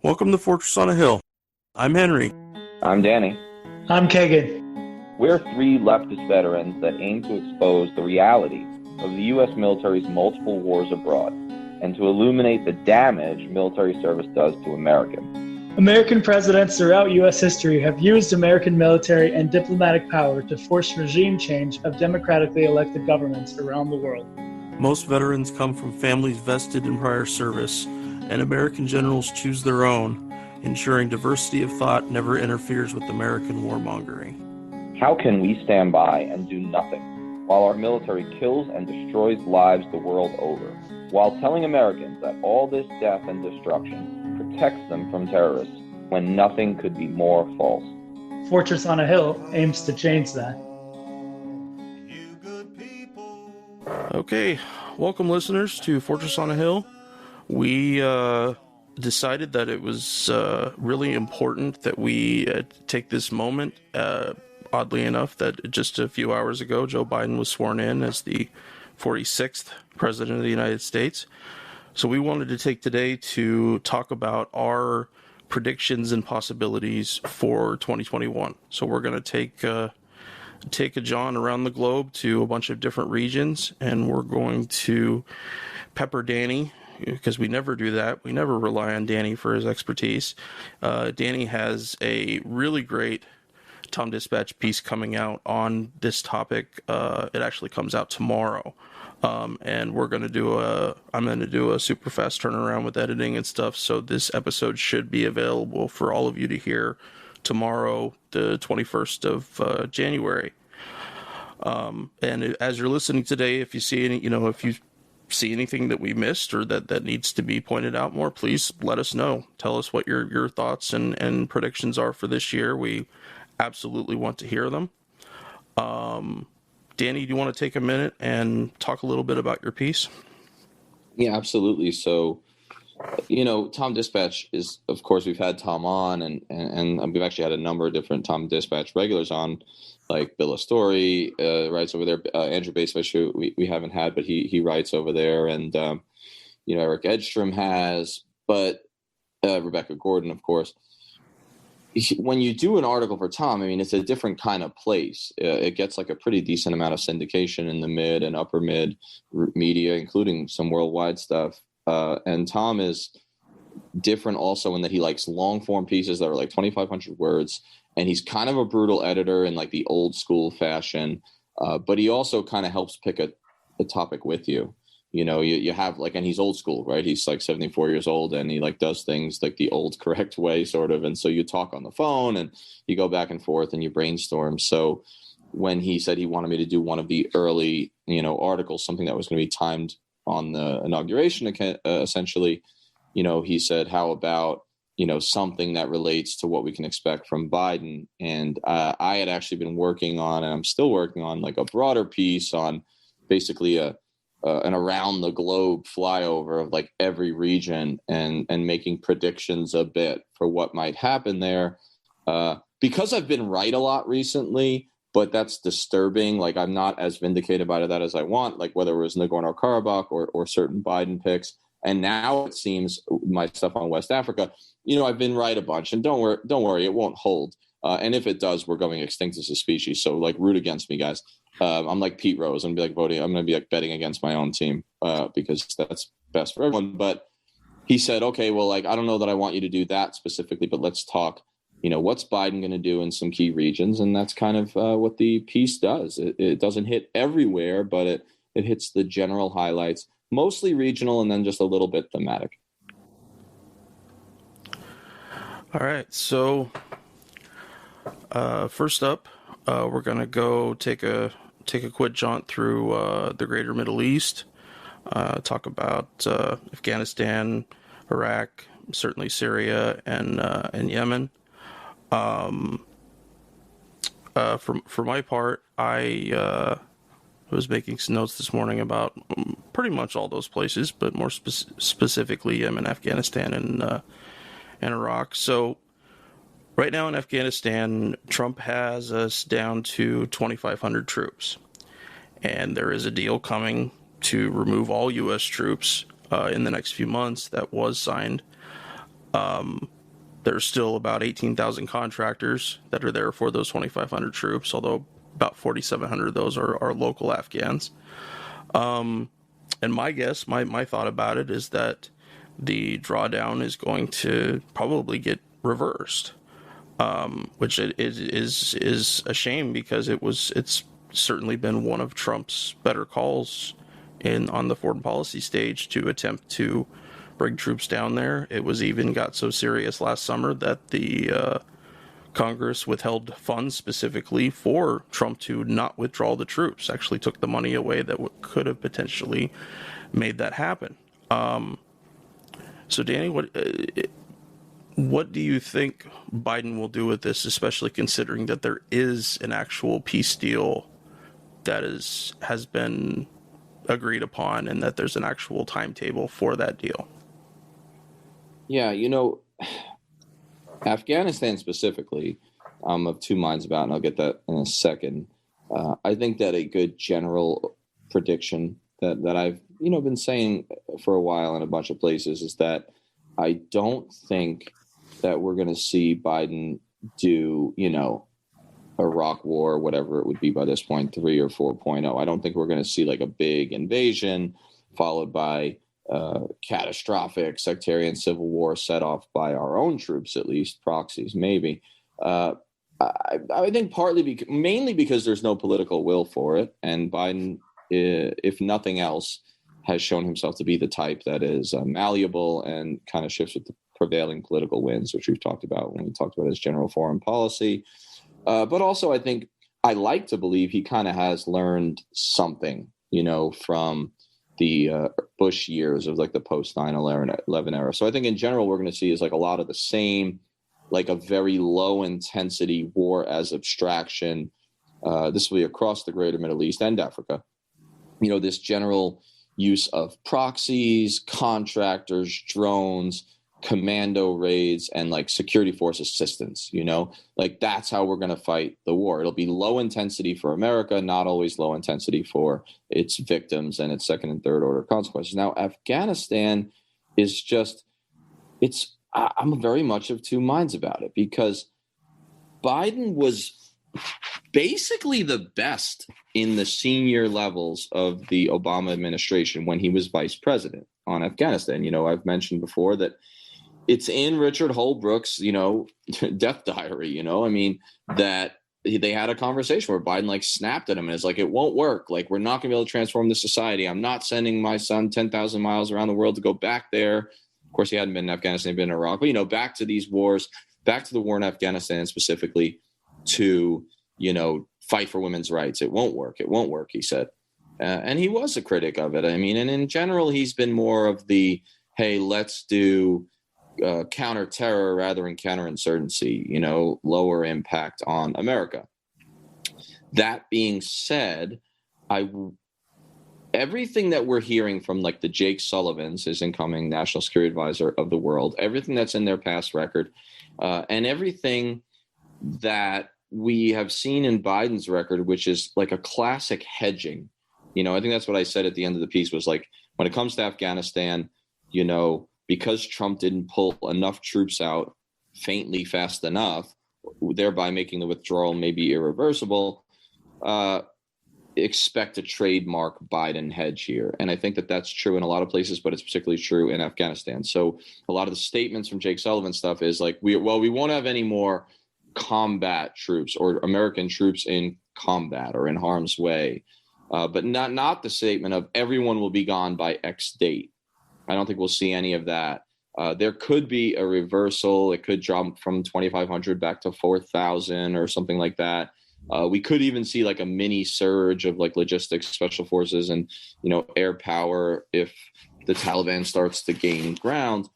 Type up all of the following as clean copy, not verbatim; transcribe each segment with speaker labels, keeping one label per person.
Speaker 1: Welcome to Fortress on a Hill. I'm Henry.
Speaker 2: I'm Danny.
Speaker 3: I'm Kagan.
Speaker 2: We're three leftist veterans that aim to expose the reality of the U.S. military's multiple wars abroad and to illuminate the damage military service does to Americans.
Speaker 3: American presidents throughout U.S. history have used American military and diplomatic power to force regime change of democratically elected governments around the world.
Speaker 1: Most veterans come from families vested in prior service, and American generals choose their own, ensuring diversity of thought never interferes with American warmongering.
Speaker 2: How can we stand by and do nothing while our military kills and destroys lives the world over, while telling Americans that all this death and destruction protects them from terrorists when nothing could be more false?
Speaker 3: Fortress on a Hill aims to change that.
Speaker 1: Okay, welcome listeners to Fortress on a Hill. We decided that it was really important that we take this moment. Oddly enough, that just a few hours ago, Joe Biden was sworn in as the 46th President of the United States. So we wanted to take today to talk about our predictions and possibilities for 2021. So we're going to take a John around the globe to a bunch of different regions, and we're going to pepper Danny, because we never do that. We never rely on Danny for his expertise. Danny has a really great Tom Dispatch piece coming out on this topic. It actually comes out tomorrow. And I'm going to do a super fast turnaround with editing and stuff. So this episode should be available for all of you to hear tomorrow, the 21st of January. And as you're listening today, if you see anything that we missed or that needs to be pointed out more, please let us know. Tell us what your thoughts and predictions are for this year. We absolutely want to hear them. Danny, do you want to take a minute and talk a little bit about your piece?
Speaker 4: Yeah, absolutely. So, Tom Dispatch is, of course, we've had Tom on, and we've actually had a number of different Tom Dispatch regulars on, like Bill Astori writes over there. Andrew Basefish, who we haven't had, but he writes over there, and Eric Edstrom has, but Rebecca Gordon, of course. When you do an article for Tom, I mean, it's a different kind of place. It gets like a pretty decent amount of syndication in the mid and upper mid media, including some worldwide stuff. And Tom is different also in that he likes long form pieces that are like 2,500 words. And he's kind of a brutal editor in like the old school fashion. But he also kind of helps pick a topic with you. You have like, and he's old school, right? He's like 74 years old, and he like does things like the old correct way sort of. And so you talk on the phone and you go back and forth and you brainstorm. So when he said he wanted me to do one of the early, articles, something that was going to be timed on the inauguration, essentially, he said, how about, something that relates to what we can expect from Biden. And I had actually been working on, and I'm still working on, like a broader piece on basically an around the globe flyover of like every region and making predictions a bit for what might happen there. Because I've been right a lot recently, but that's disturbing. Like I'm not as vindicated by that as I want, like whether it was Nagorno-Karabakh or certain Biden picks. And now it seems my stuff on West Africa, I've been right a bunch, and don't worry, it won't hold. And if it does, we're going extinct as a species. So like root against me, guys. I'm like Pete Rose. I'm going to be like betting against my own team because that's best for everyone. But he said, okay, well, like, I don't know that I want you to do that specifically, but let's talk, what's Biden going to do in some key regions? And that's kind of what the piece does. It doesn't hit everywhere, but it hits the general highlights, mostly regional, and then just a little bit thematic.
Speaker 1: All right. So first up, we're going to go take a quick jaunt through the greater Middle East, talk about Afghanistan, Iraq, certainly Syria, and Yemen. For my part, I was making some notes this morning about pretty much all those places, but more specifically Yemen, Afghanistan, and Iraq. So right now in Afghanistan, Trump has us down to 2,500 troops. And there is a deal coming to remove all U.S. troops in the next few months that was signed. There's still about 18,000 contractors that are there for those 2,500 troops, although about 4,700 of those are local Afghans. And my guess, my thought about it is that the drawdown is going to probably get reversed, which is a shame because it's certainly been one of Trump's better calls on the foreign policy stage to attempt to bring troops down there. It was even got so serious last summer that the Congress withheld funds specifically for Trump to not withdraw the troops, actually took the money away that could have potentially made that happen. So Danny, what do you think Biden will do with this, especially considering that there is an actual peace deal that has been agreed upon and that there's an actual timetable for that deal?
Speaker 4: Yeah, Afghanistan specifically, I'm of two minds about, and I'll get that in a second. I think that a good general prediction that I've been saying for a while in a bunch of places is that I don't think that we're going to see Biden do Iraq war, whatever it would be by this point, 3 or 4.0. I don't think we're going to see like a big invasion followed by catastrophic sectarian civil war set off by our own troops, at least proxies, maybe. I think mainly because there's no political will for it, and Biden, if nothing else, has shown himself to be the type that is malleable and kind of shifts with the prevailing political winds, which we've talked about when we talked about his general foreign policy. But also, I think I like to believe he kind of has learned something, from the Bush years of like the post 9/11 era. So I think in general, we're going to see is like a lot of the same, like a very low intensity war as abstraction. This will be across the greater Middle East and Africa. This general use of proxies, contractors, drones, commando raids, and like security force assistance, like that's how we're going to fight the war. It'll be low intensity for America, not always low intensity for its victims and its second and third order consequences. Now, Afghanistan is I'm very much of two minds about it because Biden was basically the best in the senior levels of the Obama administration when he was vice president on Afghanistan. I've mentioned before that it's in Richard Holbrooke's, death diary, that they had a conversation where Biden like snapped at him and is like, it won't work. Like, we're not going to be able to transform this society. I'm not sending my son 10,000 miles around the world to go back there. Of course, he hadn't been in Afghanistan, he'd been in Iraq, but, back to these wars, back to the war in Afghanistan specifically to, fight for women's rights. It won't work. It won't work, he said. And he was a critic of it. And in general, he's been more of the, hey, let's do counter-terror rather than counterinsurgency, lower impact on America. That being said, everything that we're hearing from like the Jake Sullivans, his incoming national security advisor of the world, everything that's in their past record, and everything that we have seen in Biden's record, which is like a classic hedging. I think that's what I said at the end of the piece was like, when it comes to Afghanistan, because Trump didn't pull enough troops out faintly fast enough, thereby making the withdrawal maybe irreversible, expect a trademark Biden hedge here. And I think that that's true in a lot of places, but it's particularly true in Afghanistan. So a lot of the statements from Jake Sullivan stuff is like, we won't have any more combat troops or American troops in combat or in harm's way, but not the statement of everyone will be gone by X date. I don't think we'll see any of that. There could be a reversal. It could drop from 2,500 back to 4,000 or something like that. We could even see like a mini surge of like logistics, special forces, and air power if the Taliban starts to gain ground.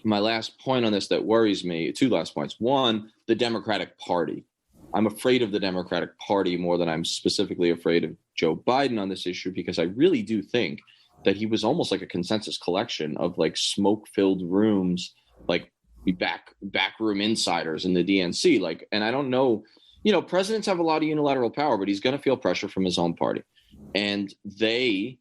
Speaker 4: My last point on this that worries me, two last points. One, the Democratic Party. I'm afraid of the Democratic Party more than I'm specifically afraid of Joe Biden on this issue, because I really do think that he was almost like a consensus collection of like smoke-filled rooms, like backroom insiders in the DNC. Like, and I don't know, presidents have a lot of unilateral power, but he's going to feel pressure from his own party. And they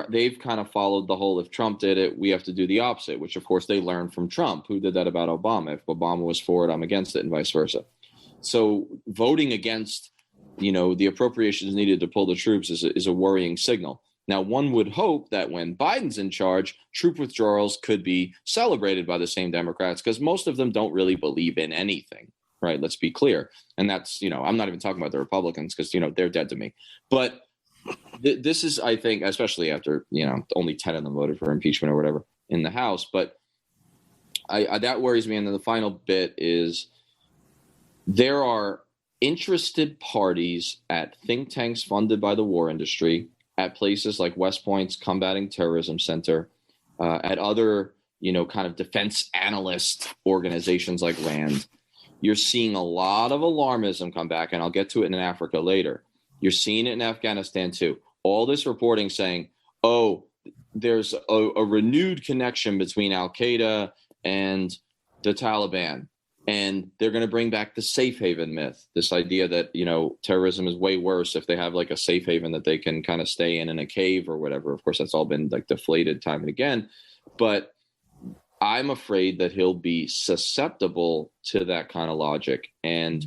Speaker 4: they've kind of followed the whole, if Trump did it, we have to do the opposite, which of course they learned from Trump, who did that about Obama. If Obama was for it, I'm against it, and vice versa. So voting against, the appropriations needed to pull the troops is a worrying signal. Now, one would hope that when Biden's in charge, troop withdrawals could be celebrated by the same Democrats, because most of them don't really believe in anything, right? Let's be clear. And that's, I'm not even talking about the Republicans, because, they're dead to me. But this is, I think, especially after, only 10 of them voted for impeachment or whatever in the House. But that worries me. And then the final bit is there are interested parties at think tanks funded by the war industry, at places like West Point's Combating Terrorism Center, at other, kind of defense analyst organizations like RAND. You're seeing a lot of alarmism come back, and I'll get to it in Africa later. You're seeing it in Afghanistan too. All this reporting saying, oh, there's a renewed connection between Al-Qaeda and the Taliban. And they're going to bring back the safe haven myth, this idea that, terrorism is way worse if they have like a safe haven that they can kind of stay in a cave or whatever. Of course, that's all been like deflated time and again. But I'm afraid that he'll be susceptible to that kind of logic and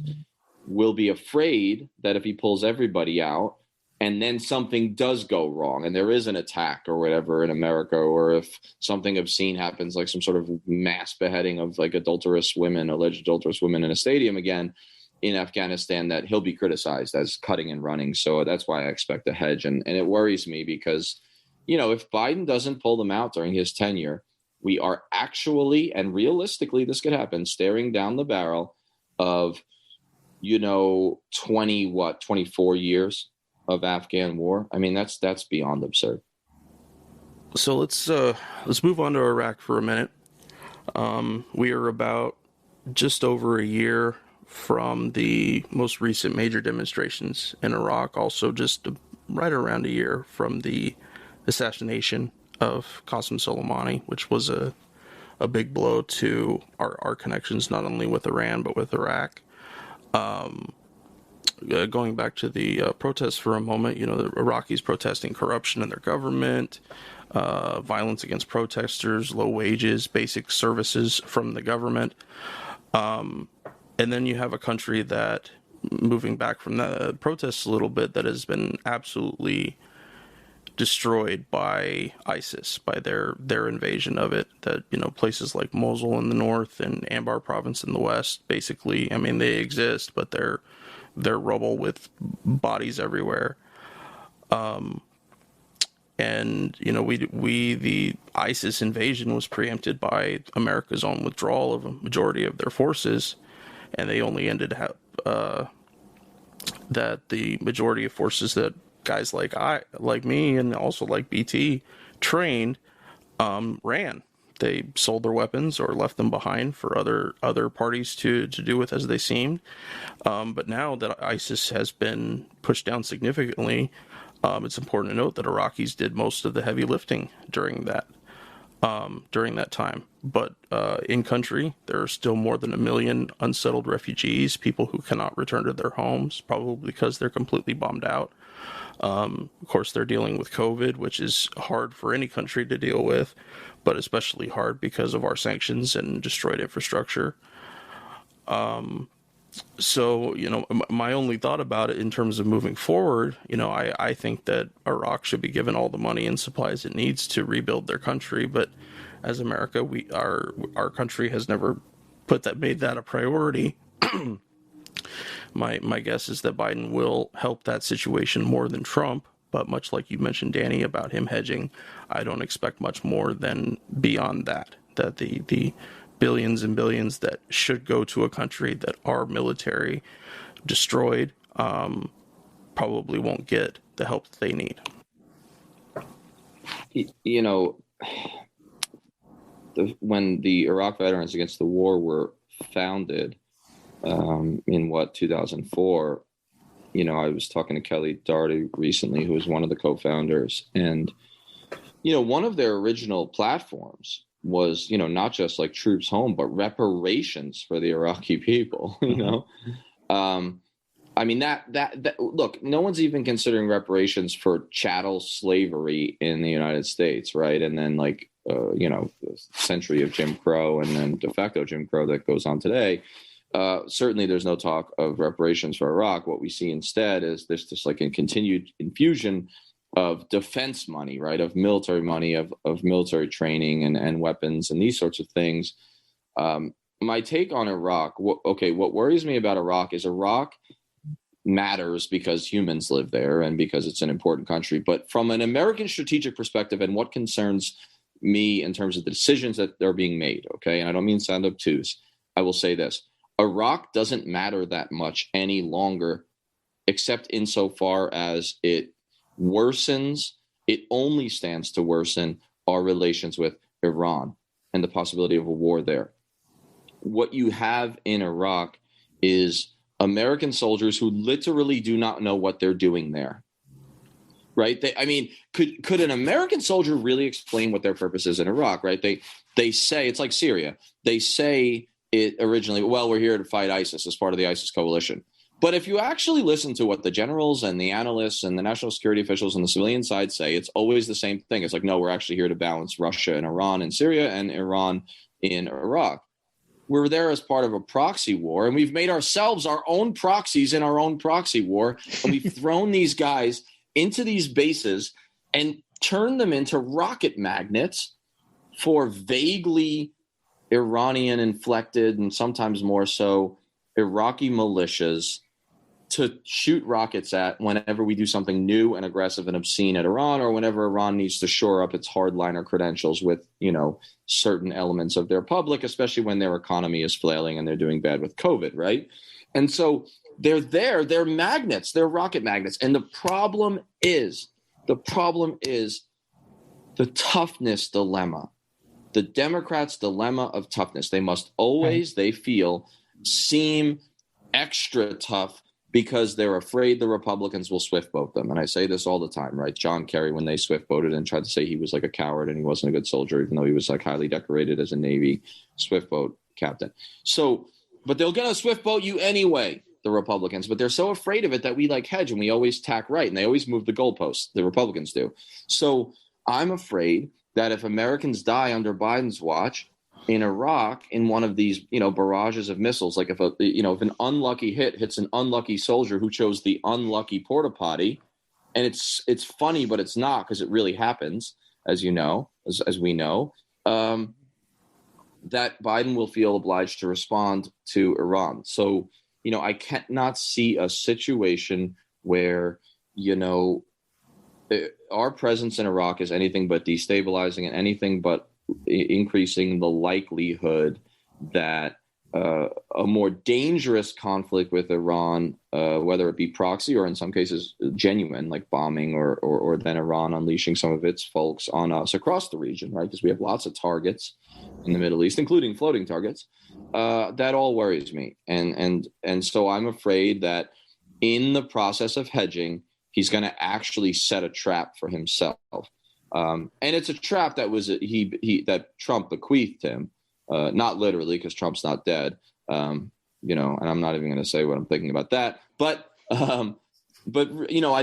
Speaker 4: will be afraid that if he pulls everybody out and then something does go wrong and there is an attack or whatever in America, or if something obscene happens, like some sort of mass beheading of like alleged adulterous women in a stadium again in Afghanistan, that he'll be criticized as cutting and running. So that's why I expect a hedge. And it worries me because, if Biden doesn't pull them out during his tenure, we are actually, and realistically, this could happen, staring down the barrel of 24 years of Afghan war. I mean, that's beyond absurd.
Speaker 1: So let's move on to Iraq for a minute. We are about just over a year from the most recent major demonstrations in Iraq. Also, just right around a year from the assassination of Qasem Soleimani, which was a big blow to our connections, not only with Iran but with Iraq. Going back to the protests for a moment, the Iraqis protesting corruption in their government, violence against protesters, low wages, basic services from the government. And then you have a country that, moving back from the protests a little bit, that has been absolutely destroyed by ISIS, by their invasion of it. That, places like Mosul in the north and Anbar province in the west, basically, they exist, but they're rubble with bodies everywhere. And the ISIS invasion was preempted by America's own withdrawal of a majority of their forces, and they only ended up that the majority of forces that guys like me and also like BT trained ran. They sold their weapons or left them behind for other parties to do with as they seemed. But now that ISIS has been pushed down significantly, it's important to note that Iraqis did most of the heavy lifting during that time. But in country, there are still more than 1 million unsettled refugees, people who cannot return to their homes, probably because they're completely bombed out. Of course, they're dealing with COVID, which is hard for any country to deal with, but especially hard because of our sanctions and destroyed infrastructure. So, my only thought about it in terms of moving forward, I think that Iraq should be given all the money and supplies it needs to rebuild their country. But as America, our country has never made that a priority. My guess is that Biden will help that situation more than Trump, but much like you mentioned, Danny, about him hedging, I don't expect much more than beyond that the billions and billions that should go to a country that our military destroyed probably won't get the help that they need.
Speaker 4: When the Iraq Veterans Against the War were founded, in 2004, I was talking to Kelly Doherty recently, who was one of the co-founders, and one of their original platforms was not just like troops home, but reparations for the Iraqi people. I mean, that look, no one's even considering reparations for chattel slavery in the United States, right? And then like, the century of Jim Crow and then de facto Jim Crow that goes on today. Certainly there's no talk of reparations for Iraq. What we see instead is there's just like a continued infusion of defense money, right? Of military money, of military training and weapons and these sorts of things. My take on Iraq, what worries me about Iraq is Iraq matters because humans live there and because it's an important country. But from an American strategic perspective and what concerns me in terms of the decisions that are being made, okay, and I don't mean sound obtuse, I will say this. Iraq doesn't matter that much any longer, except insofar as it worsens, it only stands to worsen our relations with Iran and the possibility of a war there. What you have in Iraq is American soldiers who literally do not know what they're doing there. Right? Could an American soldier really explain what their purpose is in Iraq? Right? They say it's like Syria. They say it originally, well, we're here to fight ISIS as part of the ISIS coalition. But if you actually listen to what the generals and the analysts and the national security officials on the civilian side say, it's always the same thing. It's like, no, we're actually here to balance Russia and Iran in Syria and Iran in Iraq. We're there as part of a proxy war, and we've made ourselves our own proxies in our own proxy war. And we've thrown these guys into these bases and turned them into rocket magnets for vaguely Iranian inflected and sometimes more so Iraqi militias to shoot rockets at whenever we do something new and aggressive and obscene at Iran, or whenever Iran needs to shore up its hardliner credentials with, certain elements of their public, especially when their economy is flailing and they're doing bad with COVID, right? And so they're there, they're magnets, they're rocket magnets. And the problem is the toughness dilemma, the Democrats' dilemma of toughness. They must always, they feel, seem extra tough because they're afraid the Republicans will swift vote them. And I say this all the time, right? John Kerry, when they swift voted and tried to say he was like a coward and he wasn't a good soldier, even though he was like highly decorated as a Navy swift vote captain. So, but they're going to swift vote you anyway, the Republicans, but they're so afraid of it that we like hedge and we always tack right. And they always move the goalposts. The Republicans do. So I'm afraid that if Americans die under Biden's watch in Iraq in one of these, barrages of missiles, like if an unlucky hit hits an unlucky soldier who chose the unlucky porta potty, and it's funny, but it's not, because it really happens, as we know, that Biden will feel obliged to respond to Iran. So, I cannot see a situation where, our presence in Iraq is anything but destabilizing and anything but increasing the likelihood that a more dangerous conflict with Iran, whether it be proxy or in some cases genuine, like bombing or then Iran unleashing some of its folks on us across the region, right? Because we have lots of targets in the Middle East, including floating targets. That all worries me. And so I'm afraid that in the process of hedging, he's going to actually set a trap for himself. And it's a trap that was that Trump bequeathed him, not literally, because Trump's not dead, and I'm not even going to say what I'm thinking about that. But I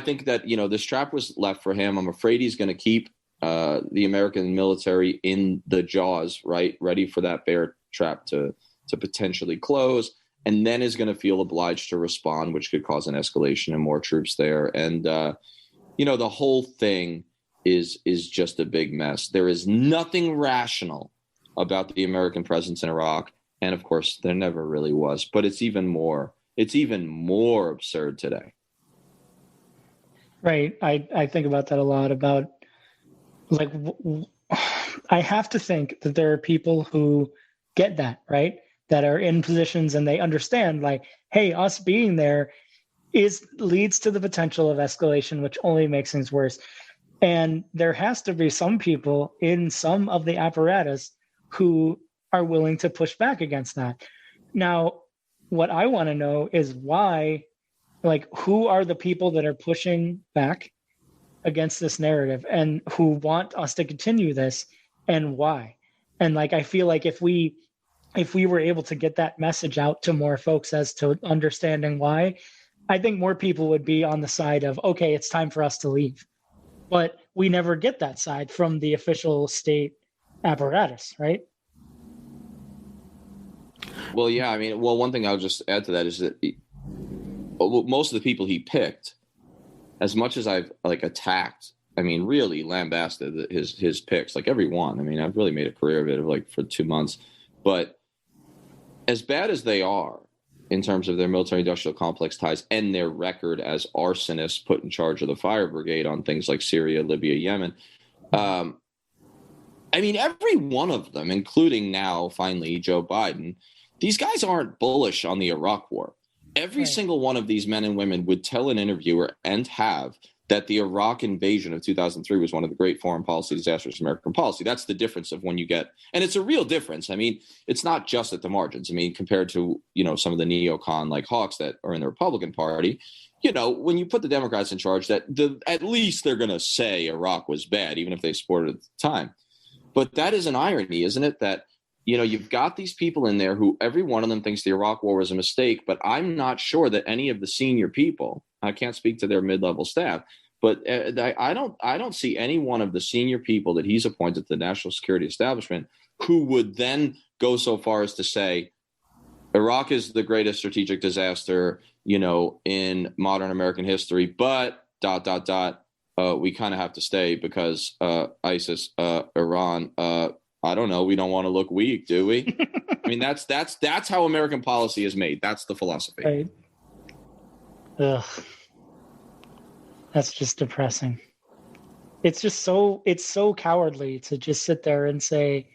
Speaker 4: think that this trap was left for him. I'm afraid he's going to keep the American military in the jaws, right, ready for that bear trap to potentially close, and then is going to feel obliged to respond, which could cause an escalation and more troops there. And the whole thing is just a big mess. There is nothing rational about the American presence in Iraq. And of course, there never really was, but it's even more absurd today.
Speaker 3: Right. I think about that a lot, about like, I have to think that there are people who get that, right? That are in positions and they understand, like, hey, us being there leads to the potential of escalation, which only makes things worse. And there has to be some people in some of the apparatus who are willing to push back against that. Now, what I want to know is why, like, who are the people that are pushing back against this narrative and who want us to continue this, and why? And like, I feel like if we were able to get that message out to more folks as to understanding why, I think more people would be on the side of, okay, it's time for us to leave. But we never get that side from the official state apparatus, right?
Speaker 4: Well, yeah, I mean, one thing I'll just add to that is that most of the people he picked, as much as I've attacked, I mean, really lambasted his picks, like every one. I mean, I've really made a career of it, for 2 months. But as bad as they are in terms of their military-industrial complex ties and their record as arsonists put in charge of the fire brigade on things like Syria, Libya, Yemen, I mean, every one of them, including now, finally, Joe Biden, these guys aren't bullish on the Iraq war. Every single one of these men and women would tell an interviewer and have that the Iraq invasion of 2003 was one of the great foreign policy disasters of American policy. That's the difference of when you get, and it's a real difference. I mean, it's not just at the margins. I mean, compared to, some of the neocon like hawks that are in the Republican Party, when you put the Democrats in charge, at least they're going to say Iraq was bad, even if they supported it at the time. But that is an irony, isn't it? That, you've got these people in there who every one of them thinks the Iraq war was a mistake, but I'm not sure that any of the senior people, I can't speak to their mid-level staff, but I don't see any one of the senior people that he's appointed to the national security establishment who would then go so far as to say Iraq is the greatest strategic disaster, in modern American history, but ... we kind of have to stay because ISIS, Iran, I don't know. We don't want to look weak, do we? I mean, that's how American policy is made. That's the philosophy.
Speaker 3: Right. Ugh. That's just depressing. It's so cowardly to just sit there and say,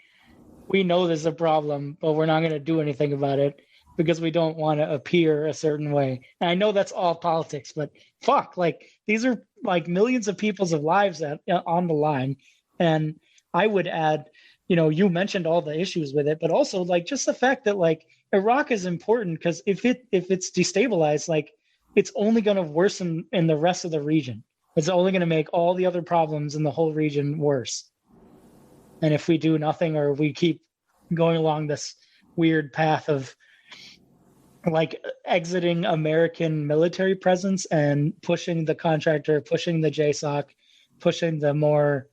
Speaker 3: we know there's a problem, but we're not going to do anything about it because we don't want to appear a certain way. And I know that's all politics, but fuck, these are millions of people's lives on the line. And I would add, you mentioned all the issues with it, but also just the fact that Iraq is important because if it's destabilized, it's only going to worsen in the rest of the region. It's only going to make all the other problems in the whole region worse. And if we do nothing or we keep going along this weird path of exiting American military presence and pushing the contractor, pushing the JSOC, pushing the more,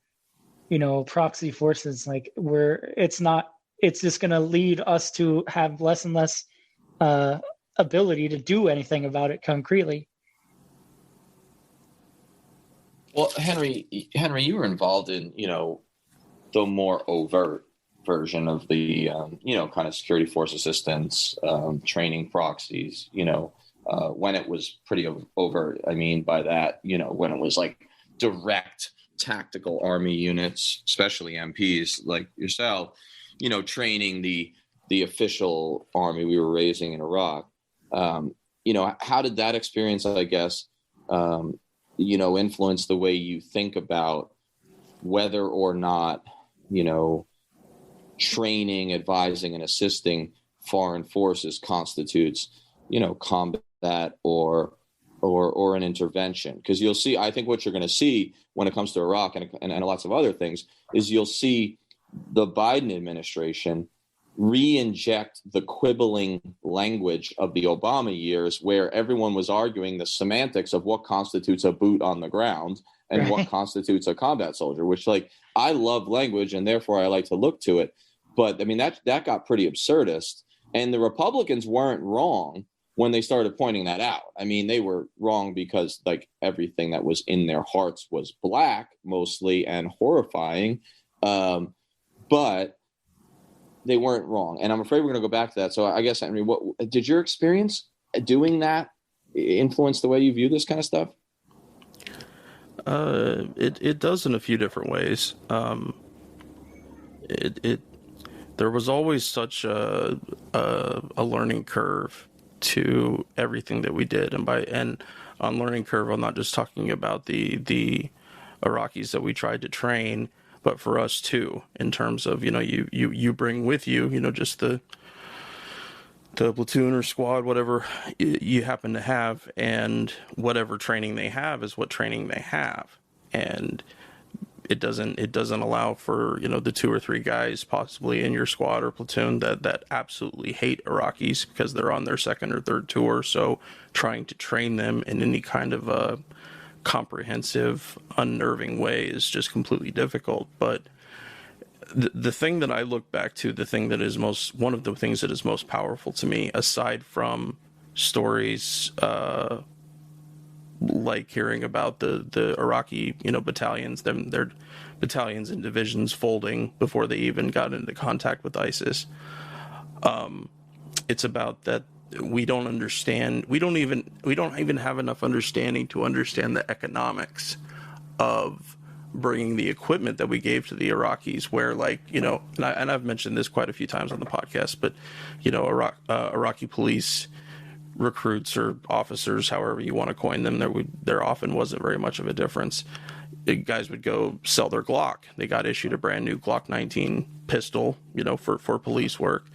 Speaker 3: proxy forces, it's just going to lead us to have less and less ability to do anything about it concretely.
Speaker 4: Well, Henry, you were involved in, the more overt version of the, kind of security force assistance, training proxies, when it was pretty overt. I mean, by that, when it was direct tactical army units, especially MPs like yourself, training the official army we were raising in Iraq. How did that experience, I guess, influence the way you think about whether or not, training, advising, and assisting foreign forces constitutes, combat or an intervention? Because you'll see, I think what you're going to see when it comes to Iraq and lots of other things is you'll see the Biden administration re-inject the quibbling language of the Obama years, where everyone was arguing the semantics of what constitutes a boot on the ground and what constitutes a combat soldier, which I love language and therefore I like to look to it. But I mean, that got pretty absurdist, and the Republicans weren't wrong when they started pointing that out. I mean, they were wrong because everything that was in their hearts was black mostly and horrifying. But they weren't wrong. And I'm afraid we're going to go back to that. So I guess, Henry, what did your experience doing that influence the way you view this kind of stuff?
Speaker 1: It does in a few different ways. There was always such a learning curve to everything that we did. And on learning curve, I'm not just talking about the Iraqis that we tried to train, but for us too, in terms of, you bring with you, just the platoon or squad, whatever you happen to have, and whatever training they have is what training they have. And it doesn't allow for, the 2 or 3 guys possibly in your squad or platoon that absolutely hate Iraqis because they're on their second or third tour. So trying to train them in any kind of a comprehensive, unnerving way is just completely difficult. But the thing that I look back to, one of the things that is most powerful to me, aside from stories like hearing about the Iraqi, battalions, their battalions and divisions folding before they even got into contact with ISIS. It's about that we don't understand. We don't even have enough understanding to understand the economics of bringing the equipment that we gave to the Iraqis, where and I've mentioned this quite a few times on the podcast, but Iraqi police recruits or officers, however you want to coin them, there often wasn't very much of a difference. Guys would go sell their Glock. They got issued a brand new Glock 19 pistol, for police work,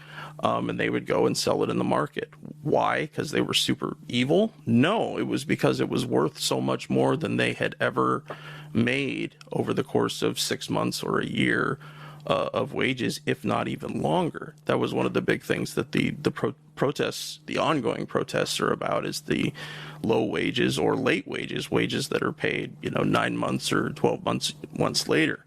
Speaker 1: and they would go and sell it in the market. Why? Because they were super evil? No, it was because it was worth so much more than they had ever made over the course of 6 months or a year of wages, if not even longer. That was one of the big things that the protests, the ongoing protests, are about, is the low wages or late wages that are paid 9 months or 12 months later.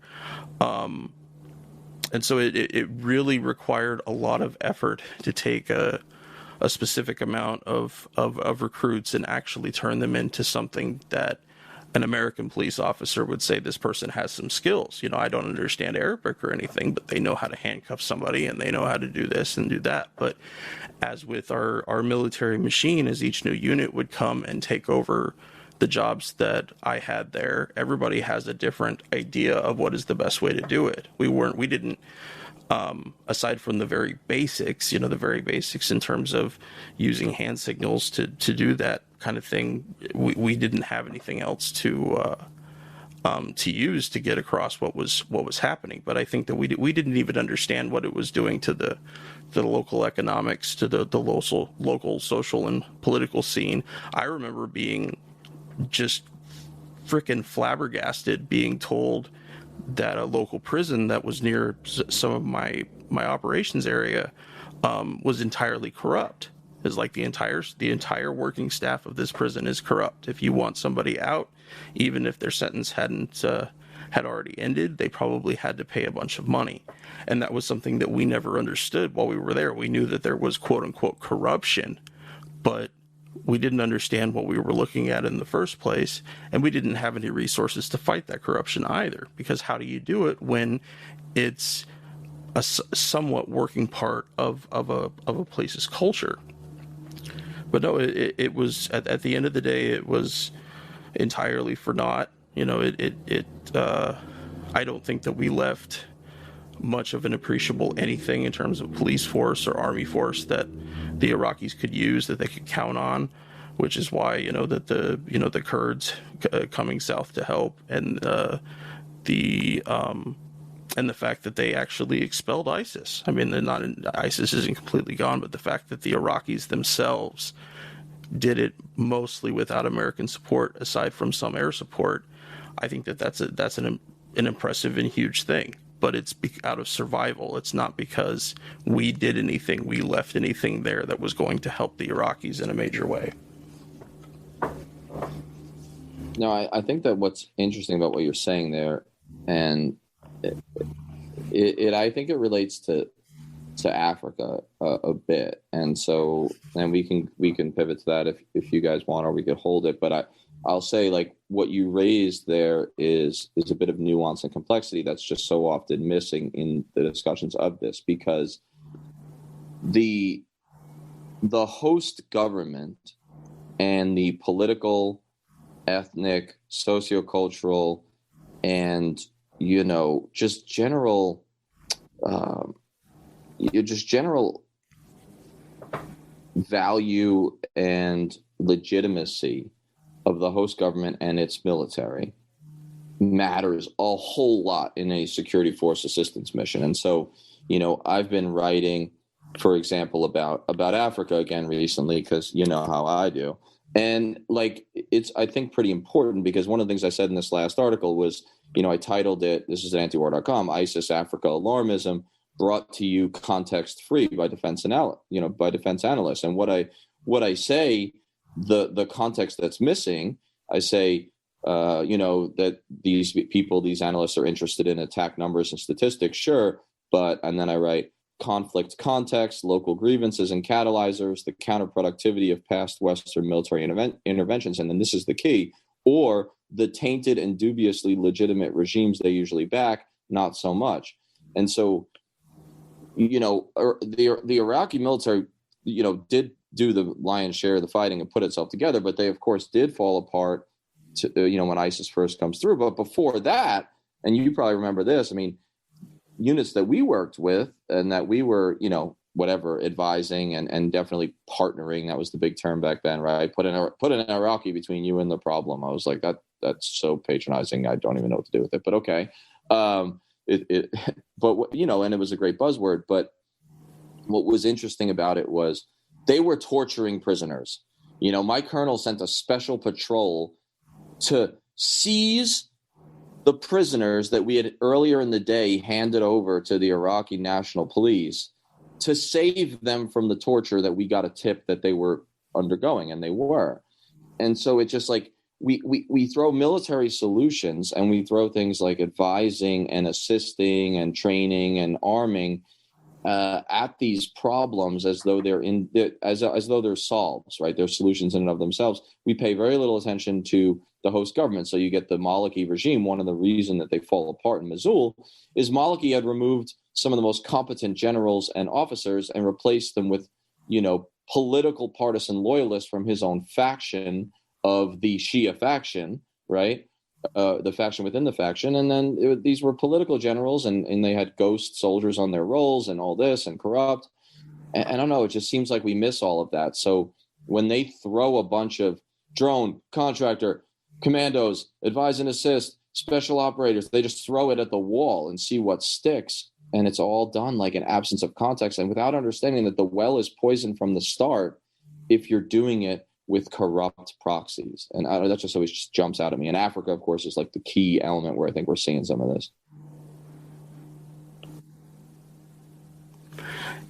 Speaker 1: And so it really required a lot of effort to take a specific amount of recruits and actually turn them into something that an American police officer would say, this person has some skills. I don't understand Arabic or anything, but they know how to handcuff somebody and they know how to do this and do that. But as with our military machine, as each new unit would come and take over the jobs that I had there, everybody has a different idea of what is the best way to do it. We didn't, aside from the very basics, in terms of using hand signals to do that kind of thing, we didn't have anything else to use to get across what was happening. But I think that we didn't even understand what it was doing to the local economics, to the local social and political scene. I remember being just freaking flabbergasted, being told that a local prison that was near some of my operations area was entirely corrupt. It's like the entire working staff of this prison is corrupt. If you want somebody out, even if their sentence had already ended, they probably had to pay a bunch of money. And that was something that we never understood while we were there. We knew that there was quote unquote corruption, but we didn't understand what we were looking at in the first place, and we didn't have any resources to fight that corruption either, because how do you do it when it's a somewhat working part of a place's culture? But no, it was at the end of the day, it was entirely for naught. I don't think that we left much of an appreciable anything in terms of police force or army force that the Iraqis could use, that they could count on, which is why that the Kurds coming south to help, and the fact that they actually expelled ISIS. I mean, ISIS isn't completely gone, but the fact that the Iraqis themselves did it mostly without American support, aside from some air support, I think that's an impressive and huge thing. But it's out of survival. It's not because we did anything, we left anything there that was going to help the Iraqis in a major way.
Speaker 4: No, I think that what's interesting about what you're saying there, and I think it relates to Africa a bit, and we can pivot to that if you guys want, or we could hold it. But I'll say, like, what you raised there is a bit of nuance and complexity that's just so often missing in the discussions of this, because the host government and the political, ethnic, sociocultural, and just general value and legitimacy of the host government and its military matters a whole lot in a security force assistance mission. And so, I've been writing, for example, about Africa again recently, because you know how I do. And it's, I think, pretty important, because one of the things I said in this last article was, I titled it, this is at antiwar.com, ISIS Africa Alarmism, brought to you context free by defense analysts. And what I say, the context that's missing, I say, that these people, these analysts are interested in attack numbers and statistics, sure, and then I write conflict context, local grievances and catalyzers, the counterproductivity of past Western military interventions, and then this is the key, or the tainted and dubiously legitimate regimes they usually back, not so much. And so, the Iraqi military, did do the lion's share of the fighting and put itself together, but they, of course, did fall apart when ISIS first comes through. But before that, and you probably remember this, units that we worked with and that we were, advising and definitely partnering, that was the big term back then, right? Put an Iraqi between you and the problem. I was like, that's so patronizing. I don't even know what to do with it, but okay. And it was a great buzzword, but what was interesting about it was they were torturing prisoners. My colonel sent a special patrol to seize the prisoners that we had earlier in the day handed over to the Iraqi National Police to save them from the torture that we got a tip that they were undergoing, and they were. And so it's just like we throw military solutions and we throw things like advising and assisting and training and arming at these problems as though as though they're solves, right? They're solutions in and of themselves. We pay very little attention to the host government. So you get the Maliki regime. One of the reasons that they fall apart in Mosul is Maliki had removed some of the most competent generals and officers and replaced them with, political partisan loyalists from his own faction of the Shia faction, right? The faction within the faction. And then these were political generals and they had ghost soldiers on their rolls and all this and corrupt. And I don't know, it just seems like we miss all of that. So when they throw a bunch of drone, contractor, commandos, advise and assist, special operators, they just throw it at the wall and see what sticks. And it's all done like an absence of context and without understanding that the well is poisoned from the start if you're doing it with corrupt proxies. And that just always just jumps out at me. And Africa, of course, is like the key element where I think we're seeing some of this.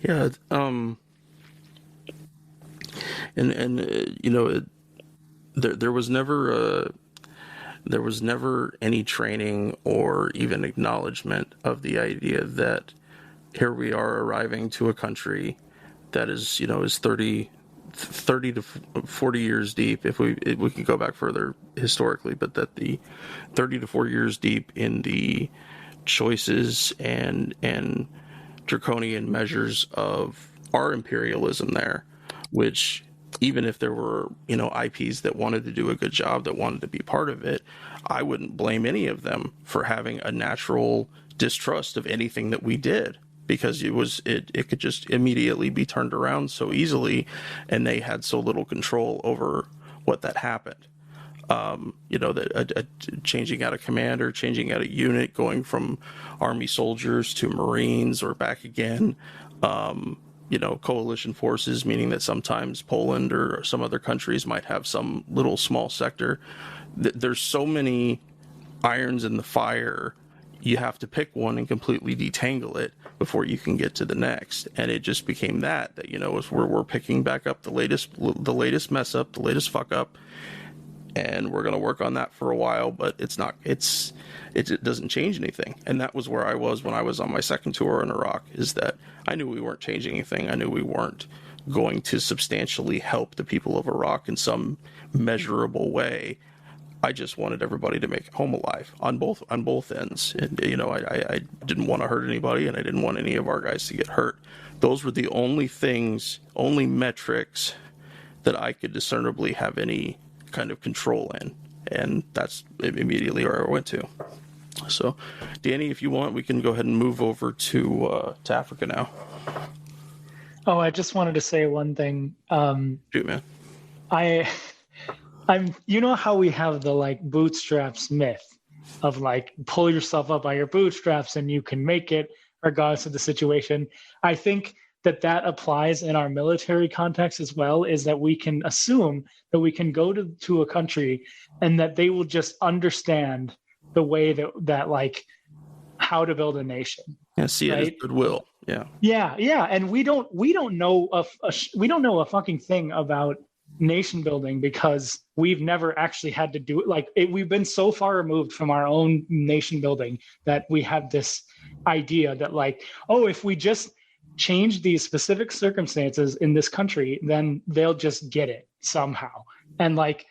Speaker 1: Yeah. There was never any training or even acknowledgement of the idea that here we are arriving to a country that is 30 to 40 years deep, if we can go back further historically, but that the 30 to 40 years deep in the choices and draconian measures of our imperialism there, which even if there were, IPs that wanted to do a good job, that wanted to be part of it, I wouldn't blame any of them for having a natural distrust of anything that we did, because it could just immediately be turned around so easily, and they had so little control over what that happened. Changing out a commander, changing out a unit, going from Army soldiers to Marines or back again. Coalition forces, meaning that sometimes Poland or some other countries might have some little small sector. There's so many irons in the fire. You have to pick one and completely detangle it before you can get to the next. And it just became that as we're picking back up the latest mess up, the latest fuck up, and we're going to work on that for a while, but it doesn't change anything. And that was where I was when I was on my second tour in Iraq, is that I knew we weren't changing anything. I knew we weren't going to substantially help the people of Iraq in some measurable way. I just wanted everybody to make it home alive on both ends. And, I didn't want to hurt anybody, and I didn't want any of our guys to get hurt. Those were the only metrics that I could discernibly have any kind of control in. And that's immediately where I went to. So, Danny, if you want, we can go ahead and move over to Africa now.
Speaker 3: Oh, I just wanted to say one thing.
Speaker 1: Shoot, man.
Speaker 3: I'm how we have the bootstraps myth of pull yourself up by your bootstraps and you can make it regardless of the situation. I think that applies in our military context as well, is that we can assume that we can go to a country and that they will just understand the way that like how to build a nation.
Speaker 1: Yeah, see it as goodwill.
Speaker 3: Yeah, and we don't know we don't know a fucking thing about nation building because we've never actually had to do it. Like we've been so far removed from our own nation building that we have this idea that like, oh, if we just change these specific circumstances in this country, then they'll just get it somehow. And like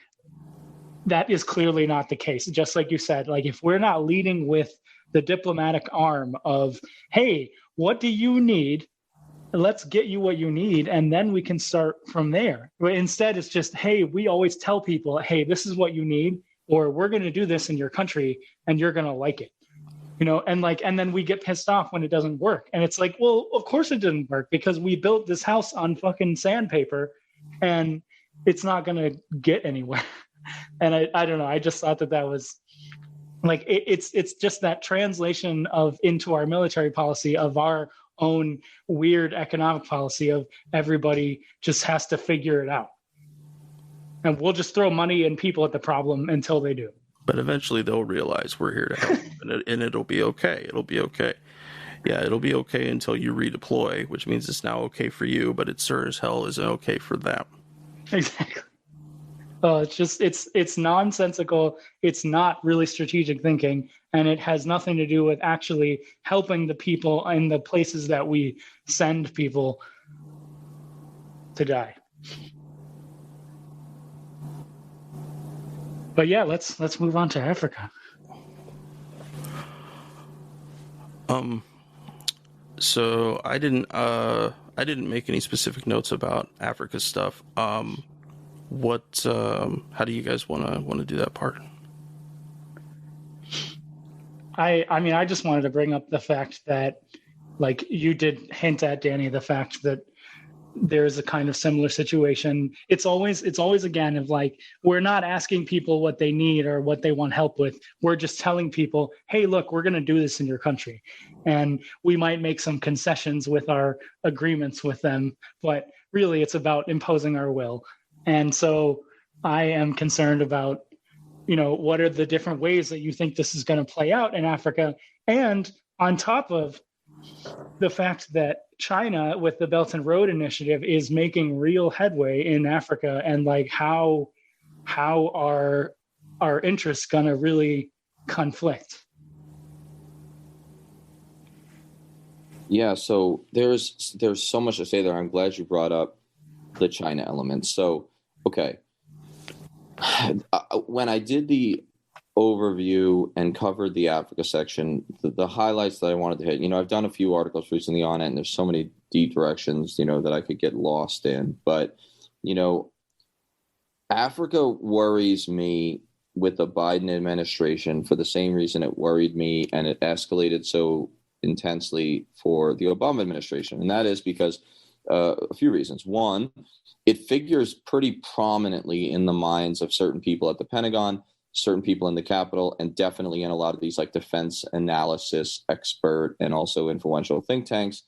Speaker 3: that is clearly not the case. Just like you said, like if we're not leading with the diplomatic arm of, hey, what do you need? Let's get you what you need, and then we can start from there. But instead, it's just, hey, we always tell people, hey, this is what you need, or we're going to do this in your country, and you're going to like it, you know. And then we get pissed off when it doesn't work, and it's like, well, of course it didn't work because we built this house on fucking sandpaper, and it's not going to get anywhere. And I don't know. I just thought that was like it's just that translation of into our military policy of our own weird economic policy of everybody just has to figure it out, and we'll just throw money and people at the problem until they do.
Speaker 1: But eventually they'll realize we're here to help, and it'll be okay. It'll be okay. Yeah, it'll be okay until you redeploy, which means it's now okay for you, but it sure as hell isn't okay for them.
Speaker 3: Exactly. It's just it's nonsensical. It's not really strategic thinking, and it has nothing to do with actually helping the people in the places that we send people to die. But yeah, let's move on to Africa.
Speaker 1: So I didn't make any specific notes about Africa stuff. How do you guys want to do that part?
Speaker 3: I mean, I just wanted to bring up the fact that, like you did hint at, Danny, the fact that there's a kind of similar situation. It's always again of like, we're not asking people what they need or what they want help with. We're just telling people, hey, look, we're going to do this in your country. And we might make some concessions with our agreements with them, but really it's about imposing our will. And so I am concerned about, you know, what are the different ways that you think this is going to play out in Africa? And on top of the fact that China, with the Belt and Road Initiative, is making real headway in Africa, and like how are our interests going to really conflict?
Speaker 4: Yeah, so there's so much to say there. I'm glad you brought up the China element. So, okay. When I did the overview and covered the Africa section, the highlights that I wanted to hit, you know, I've done a few articles recently on it, and there's so many deep directions, you know, that I could get lost in. But, you know, Africa worries me with the Biden administration for the same reason it worried me and it escalated so intensely for the Obama administration. And that is because a few reasons. One, it figures pretty prominently in the minds of certain people at the Pentagon, certain people in the Capitol, and definitely in a lot of these like defense analysis expert and also influential think tanks,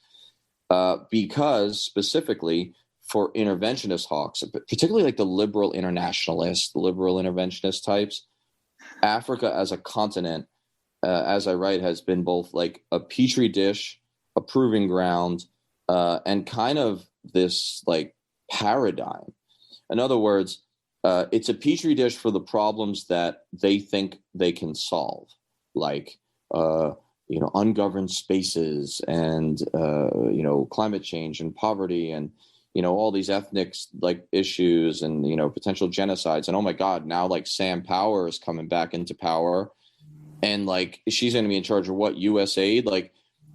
Speaker 4: because specifically for interventionist hawks, particularly like the liberal internationalists, the liberal interventionist types, Africa as a continent, as I write, has been both like a petri dish, a proving ground, and kind of this like paradigm. In other words, it's a petri dish for the problems that they think they can solve, like you know, ungoverned spaces and you know, climate change and poverty and, you know, all these ethnic like issues and, you know, potential genocides. And oh my God, now like Sam Power is coming back into power, and like she's going to be in charge of what, USAID? Like,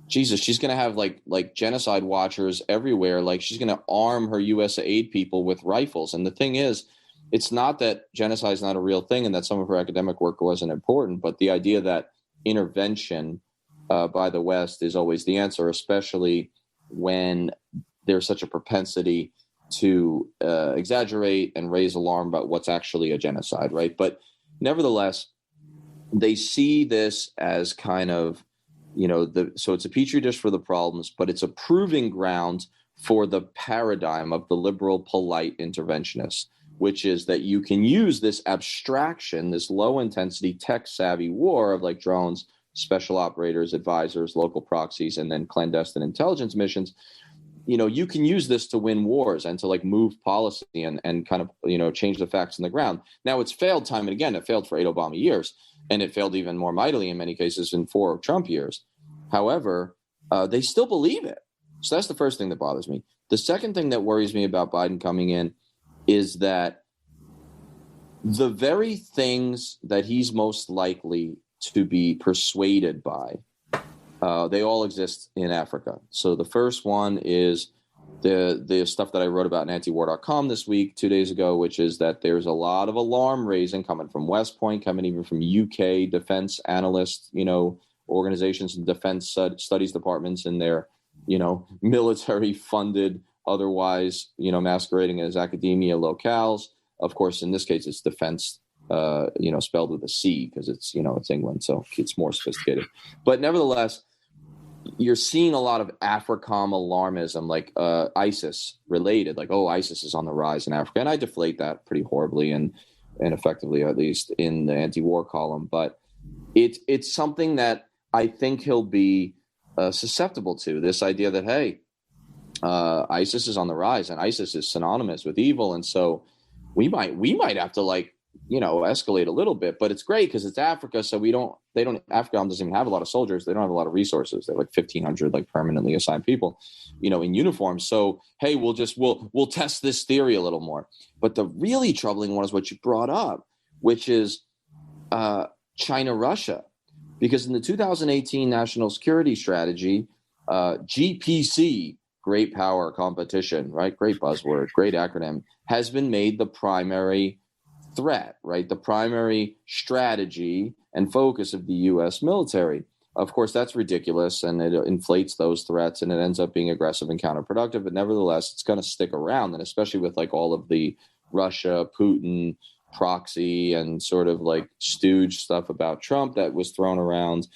Speaker 4: Jesus, she's going to have like genocide watchers everywhere. Like she's going to arm her USAID people with rifles. And the thing is, it's not that genocide is not a real thing and that some of her academic work wasn't important, but the idea that intervention by the West is always the answer, especially when there's such a propensity to exaggerate and raise alarm about what's actually a genocide, right? But nevertheless, they see this as kind of, you know, so it's a petri dish for the problems, but it's a proving ground for the paradigm of the liberal polite interventionists, which is that you can use this abstraction, this low intensity tech savvy war of like drones, special operators, advisors, local proxies, and then clandestine intelligence missions. You can use this to win wars and to like move policy and kind of, change the facts on the ground. Now, it's failed time and again. It failed for 8 Obama years, and it failed even more mightily in many cases in 4 Trump years. However, they still believe it. So that's the first thing that bothers me. The second thing that worries me about Biden coming in is that the very things that he's most likely to be persuaded by, they all exist in Africa. So the first one is the stuff that I wrote about in antiwar.com this week, 2 days ago, which is that there's a lot of alarm raising coming from West Point, coming even from UK defense analysts, organizations and defense studies departments and their, military funded, otherwise, masquerading as academia locales. Of course, in this case, it's defense, spelled with a C because it's, it's England. So it's more sophisticated. But nevertheless, you're seeing a lot of AFRICOM alarmism, like ISIS related, like, oh, ISIS is on the rise in Africa. And I deflate that pretty horribly and effectively, at least in the anti-war column. But it's something that I think he'll be susceptible to, this idea that, hey, ISIS is on the rise and ISIS is synonymous with evil. And so we might have to escalate a little bit, but it's great because it's Africa. So AFRICOM doesn't even have a lot of soldiers. They don't have a lot of resources. They're like 1,500 like permanently assigned people, in uniform. So, hey, we'll test this theory a little more. But the really troubling one is what you brought up, which is China, Russia, because in the 2018 National Security Strategy, GPC, Great Power Competition, right? Great buzzword, great acronym, has been made the primary threat, right? The primary strategy and focus of the U.S. military. Of course, that's ridiculous, and it inflates those threats, and it ends up being aggressive and counterproductive. But nevertheless, it's going to stick around, and especially with like all of the Russia, Putin, proxy, and sort of like stooge stuff about Trump that was thrown around.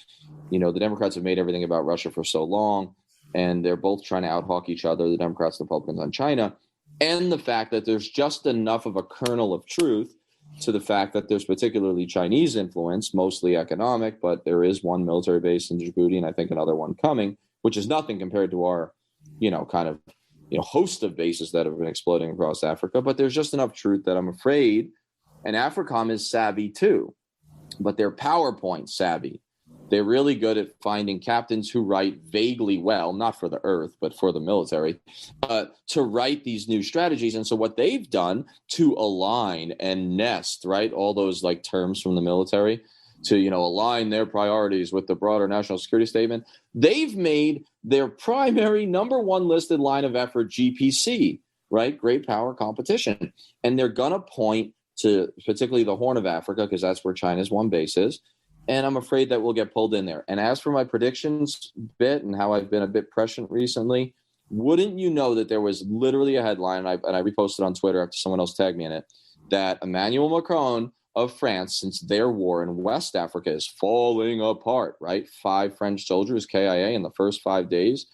Speaker 4: The Democrats have made everything about Russia for so long, and they're both trying to out-hawk each other, the Democrats and Republicans, on China, and the fact that there's just enough of a kernel of truth to the fact that there's particularly Chinese influence, mostly economic, but there is one military base in Djibouti and I think another one coming, which is nothing compared to our, host of bases that have been exploding across Africa. But there's just enough truth that I'm afraid, and AFRICOM is savvy too, but they're PowerPoint savvy. They're really good at finding captains who write vaguely well, not for the earth, but for the military, to write these new strategies. And so what they've done to align and nest, right, all those like terms from the military to, align their priorities with the broader national security statement, they've made their primary number one listed line of effort GPC, right, Great Power Competition. And they're going to point to particularly the Horn of Africa, because that's where China's one base is. And I'm afraid that we'll get pulled in there. And as for my predictions bit and how I've been a bit prescient recently, wouldn't you know that there was literally a headline, and I reposted on Twitter after someone else tagged me in it, that Emmanuel Macron of France, since their war in West Africa is falling apart, right? 5 French soldiers, KIA, in the first 5 days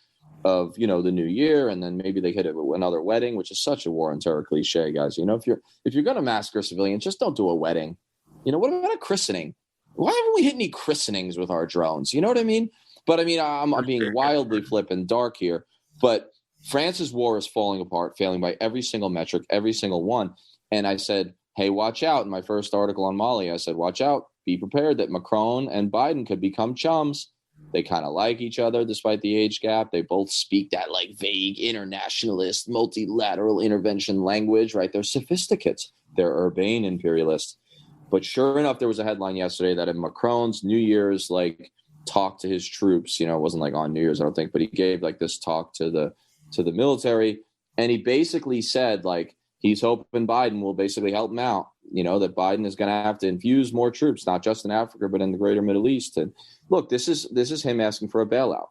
Speaker 4: of, the new year. And then maybe they hit it with another wedding, which is such a war on terror cliche, guys. If you're going to massacre civilians, just don't do a wedding. What about a christening? Why haven't we hit any christenings with our drones? You know what I mean? But I mean, I'm being wildly flippant dark here. But France's war is falling apart, failing by every single metric, every single one. And I said, hey, watch out. In my first article on Mali, I said, watch out. Be prepared that Macron and Biden could become chums. They kind of like each other despite the age gap. They both speak that like vague internationalist, multilateral intervention language, right? They're sophisticates. They're urbane imperialists. But sure enough, there was a headline yesterday that in Macron's New Year's talk to his troops, it wasn't like on New Year's, I don't think, but he gave like this talk to the military, and he basically said he's hoping Biden will basically help him out. That Biden is going to have to infuse more troops, not just in Africa but in the greater Middle East. And look, this is him asking for a bailout.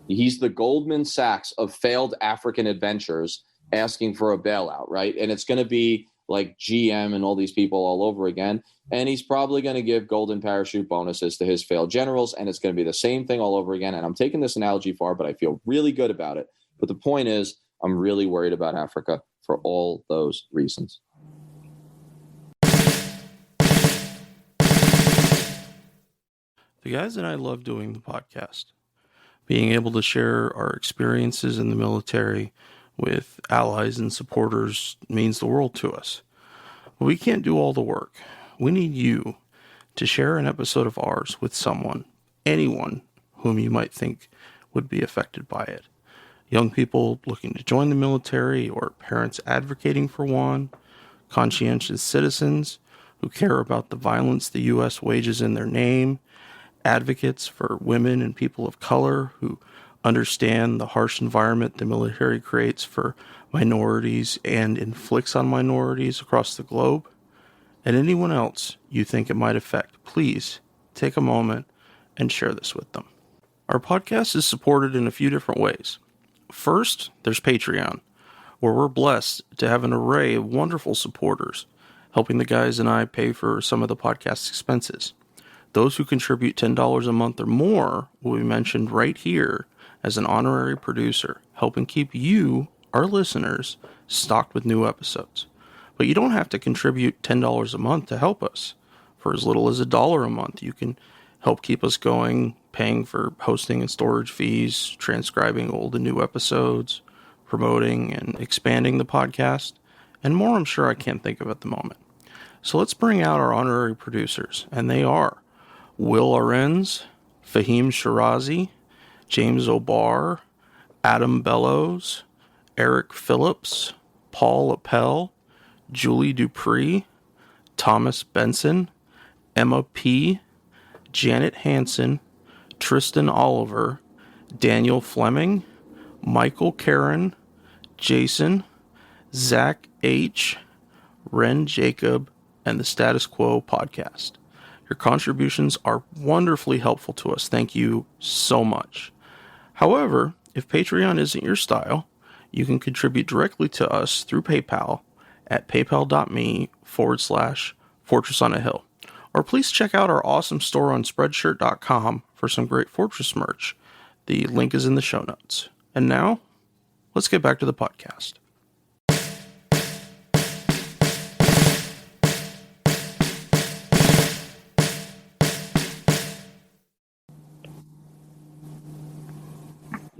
Speaker 4: He's the Goldman Sachs of failed African adventures asking for a bailout, right? And it's going to be like GM and all these people all over again. And he's probably going to give golden parachute bonuses to his failed generals. And it's going to be the same thing all over again. And I'm taking this analogy far, but I feel really good about it. But the point is, I'm really worried about Africa for all those reasons.
Speaker 1: The guys and I love doing the podcast. Being able to share our experiences in the military with allies and supporters means the world to us. But we can't do all the work. We need you to share an episode of ours with someone, anyone whom you might think would be affected by it. Young people looking to join the military or parents advocating for one, conscientious citizens who care about the violence the U.S. wages in their name, advocates for women and people of color who understand the harsh environment the military creates for minorities and inflicts on minorities across the globe, and anyone else you think it might affect. Please take a moment and share this with them. Our podcast is supported in a few different ways. First, there's Patreon, where we're blessed to have an array of wonderful supporters, helping the guys and I pay for some of the podcast expenses. Those who contribute $10 a month or more will be mentioned right here as an honorary producer, helping keep you, our listeners, stocked with new episodes. But you don't have to contribute $10 a month to help us. For as little as $1 a month, you can help keep us going, paying for hosting and storage fees, transcribing old and new episodes, promoting and expanding the podcast, and more I'm sure I can't think of at the moment. So let's bring out our honorary producers, and they are Will Arens, Fahim Shirazi, James O'Barr, Adam Bellows, Eric Phillips, Paul Appel, Julie Dupree, Thomas Benson, Emma P., Janet Hansen, Tristan Oliver, Daniel Fleming, Michael Karen, Jason, Zach H., Ren Jacob, and the Status Quo podcast. Your contributions are wonderfully helpful to us. Thank you so much. However, if Patreon isn't your style, you can contribute directly to us through PayPal at paypal.me/Fortress on a Hill. Or please check out our awesome store on Spreadshirt.com for some great Fortress merch. The link is in the show notes. And now, let's get back to the podcast.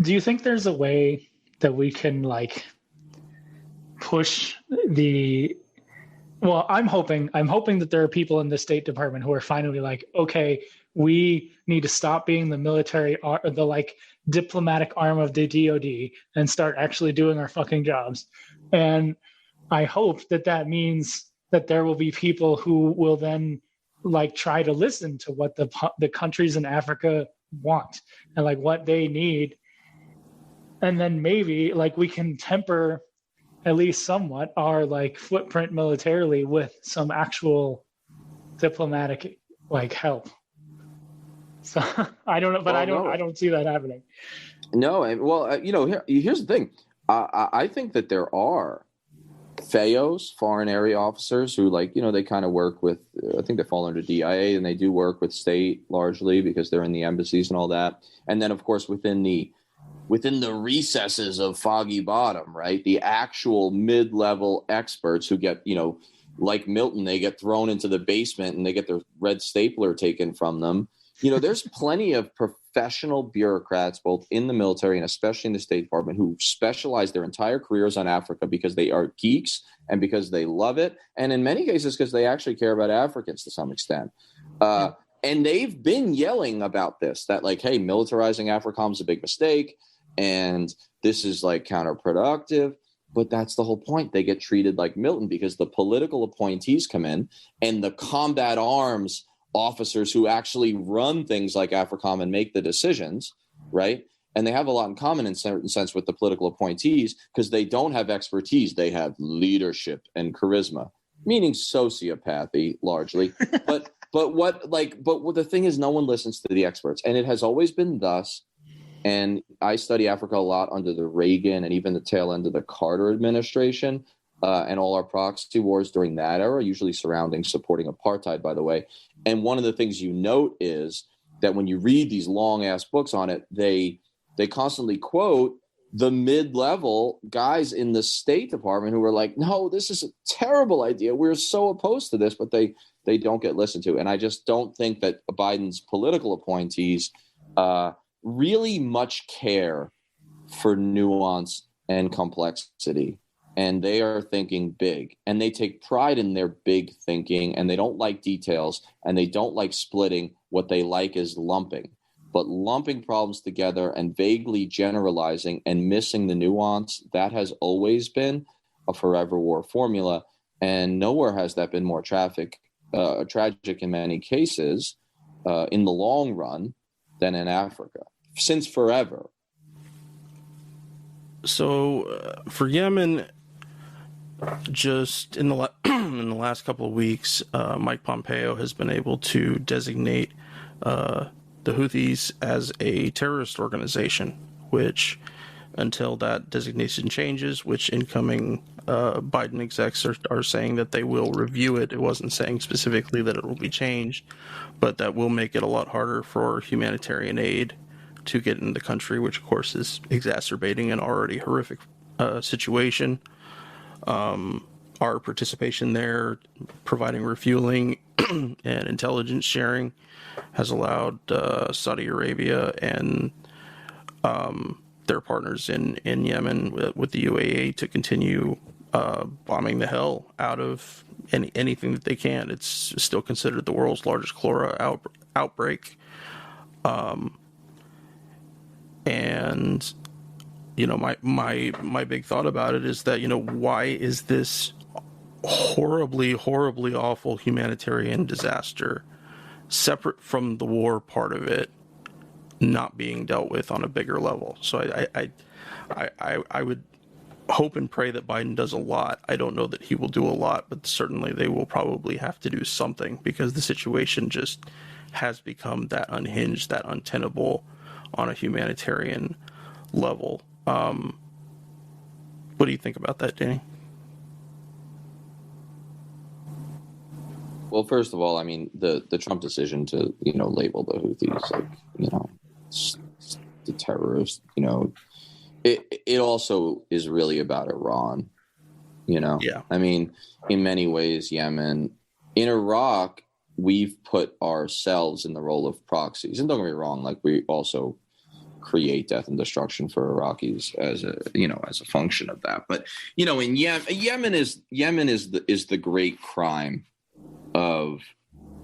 Speaker 3: Do you think there's a way that we can push the I'm hoping that there are people in the State Department who are finally okay, we need to stop being the military or the diplomatic arm of the DoD and start actually doing our fucking jobs. And I hope that means that there will be people who will then try to listen to what the countries in Africa want and what they need. And then maybe we can temper at least somewhat our footprint militarily with some actual diplomatic help. So I don't know, but I don't see that happening.
Speaker 4: No, here's the thing. I think that there are FAOs, foreign area officers, who they kind of work with. I think they fall under DIA, and they do work with state largely because they're in the embassies and all that. And then, of course, within the recesses of Foggy Bottom, right? The actual mid-level experts who get, like Milton, they get thrown into the basement and they get their red stapler taken from them. There's plenty of professional bureaucrats, both in the military and especially in the State Department, who specialize their entire careers on Africa because they are geeks and because they love it. And in many cases, because they actually care about Africans to some extent. And they've been yelling about this, that hey, militarizing AFRICOM is a big mistake. And this is counterproductive, but that's the whole point. They get treated like Milton because the political appointees come in and the combat arms officers who actually run things like AFRICOM and make the decisions, right? And they have a lot in common in certain sense with the political appointees because they don't have expertise. They have leadership and charisma, meaning sociopathy largely. But what the thing is, no one listens to the experts, and it has always been thus. And I study Africa a lot under the Reagan and even the tail end of the Carter administration and all our proxy wars during that era, usually supporting apartheid, by the way. And one of the things you note is that when you read these long-ass books on it, they constantly quote the mid-level guys in the State Department who were like, no, this is a terrible idea. We're so opposed to this. But they they don't get listened to. And I just don't think that Biden's political appointees really much care for nuance and complexity. And they are thinking big, and they take pride in their big thinking, and they don't like details, and they don't like splitting. What they like is lumping. But lumping problems together and vaguely generalizing and missing the nuance, that has always been a forever war formula. And nowhere has that been more tragic in many cases in the long run than in Africa, since forever.
Speaker 1: So for Yemen, just in the in the last couple of weeks, Mike Pompeo has been able to designate the Houthis as a terrorist organization, which, until that designation changes, which incoming Biden execs are saying that they will review it. It wasn't saying specifically that it will be changed, but that will make it a lot harder for humanitarian aid to get in the country, which of course is exacerbating an already horrific situation. Our participation there, providing refueling and intelligence sharing, has allowed Saudi Arabia and their partners in Yemen with the UAE to continue bombing the hell out of anything that they can. It's still considered the world's largest cholera outbreak. And you know, my big thought about it is that, you know, why is this horribly awful humanitarian disaster, separate from the war part of it, not being dealt with on a bigger level? So I would hope and pray that Biden does a lot. I don't know that he will do a lot, but certainly they will probably have to do something, because the situation just has become that unhinged, that untenable on a humanitarian level. What do you think about that, Danny?
Speaker 4: Well, first of all, I mean, the Trump decision to, you know, label the Houthis like, you know, the terrorists, you know, it also is really about Iran, you know?
Speaker 1: Yeah.
Speaker 4: I mean, in many ways, Yemen, in Iraq, we've put ourselves in the role of proxies. And don't get me wrong, like, we also create death and destruction for Iraqis as a, you know, as a function of that. But, you know, in Yemen is the great crime of,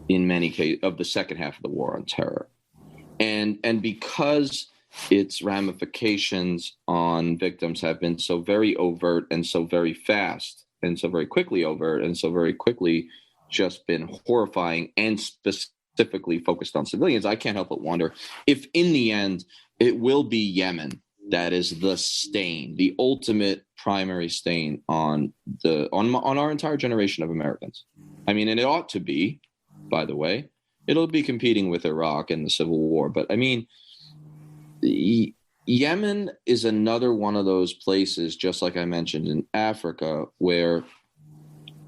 Speaker 4: in many cases, of the second half of the war on terror. And because its ramifications on victims have been so very overt and so very fast and so very quickly overt and so very quickly just been horrifying and specifically focused on civilians, I can't help but wonder if in the end it will be Yemen that is the stain, the ultimate primary stain on our entire generation of Americans. I mean, and it ought to be, by the way. It'll be competing with Iraq and the Civil War. But I mean, Yemen is another one of those places, just like I mentioned in Africa, where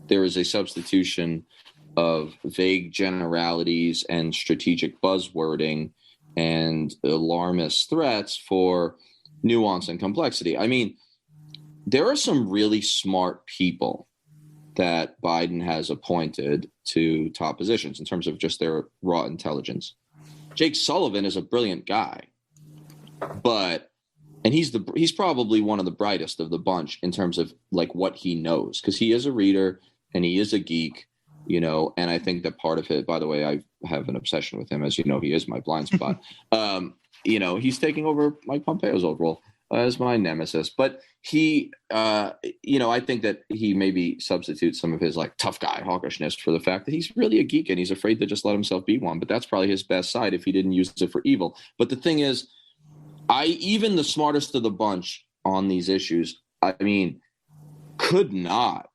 Speaker 4: there is a substitution of vague generalities and strategic buzzwording and alarmist threats for nuance and complexity. I mean, there are some really smart people that Biden has appointed to top positions in terms of just their raw intelligence. Jake Sullivan is a brilliant guy, and he's probably one of the brightest of the bunch in terms of like what he knows, because he is a reader and he is a geek, you know, and I think that part of it, by the way, I have an obsession with him, as you know, he is my blind spot. You know, he's taking over Mike Pompeo's old role as my nemesis, but he, you know, I think that he maybe substitutes some of his like tough guy hawkishness for the fact that he's really a geek and he's afraid to just let himself be one. But that's probably his best side if he didn't use it for evil. But the thing is, even the smartest of the bunch on these issues, I mean, could not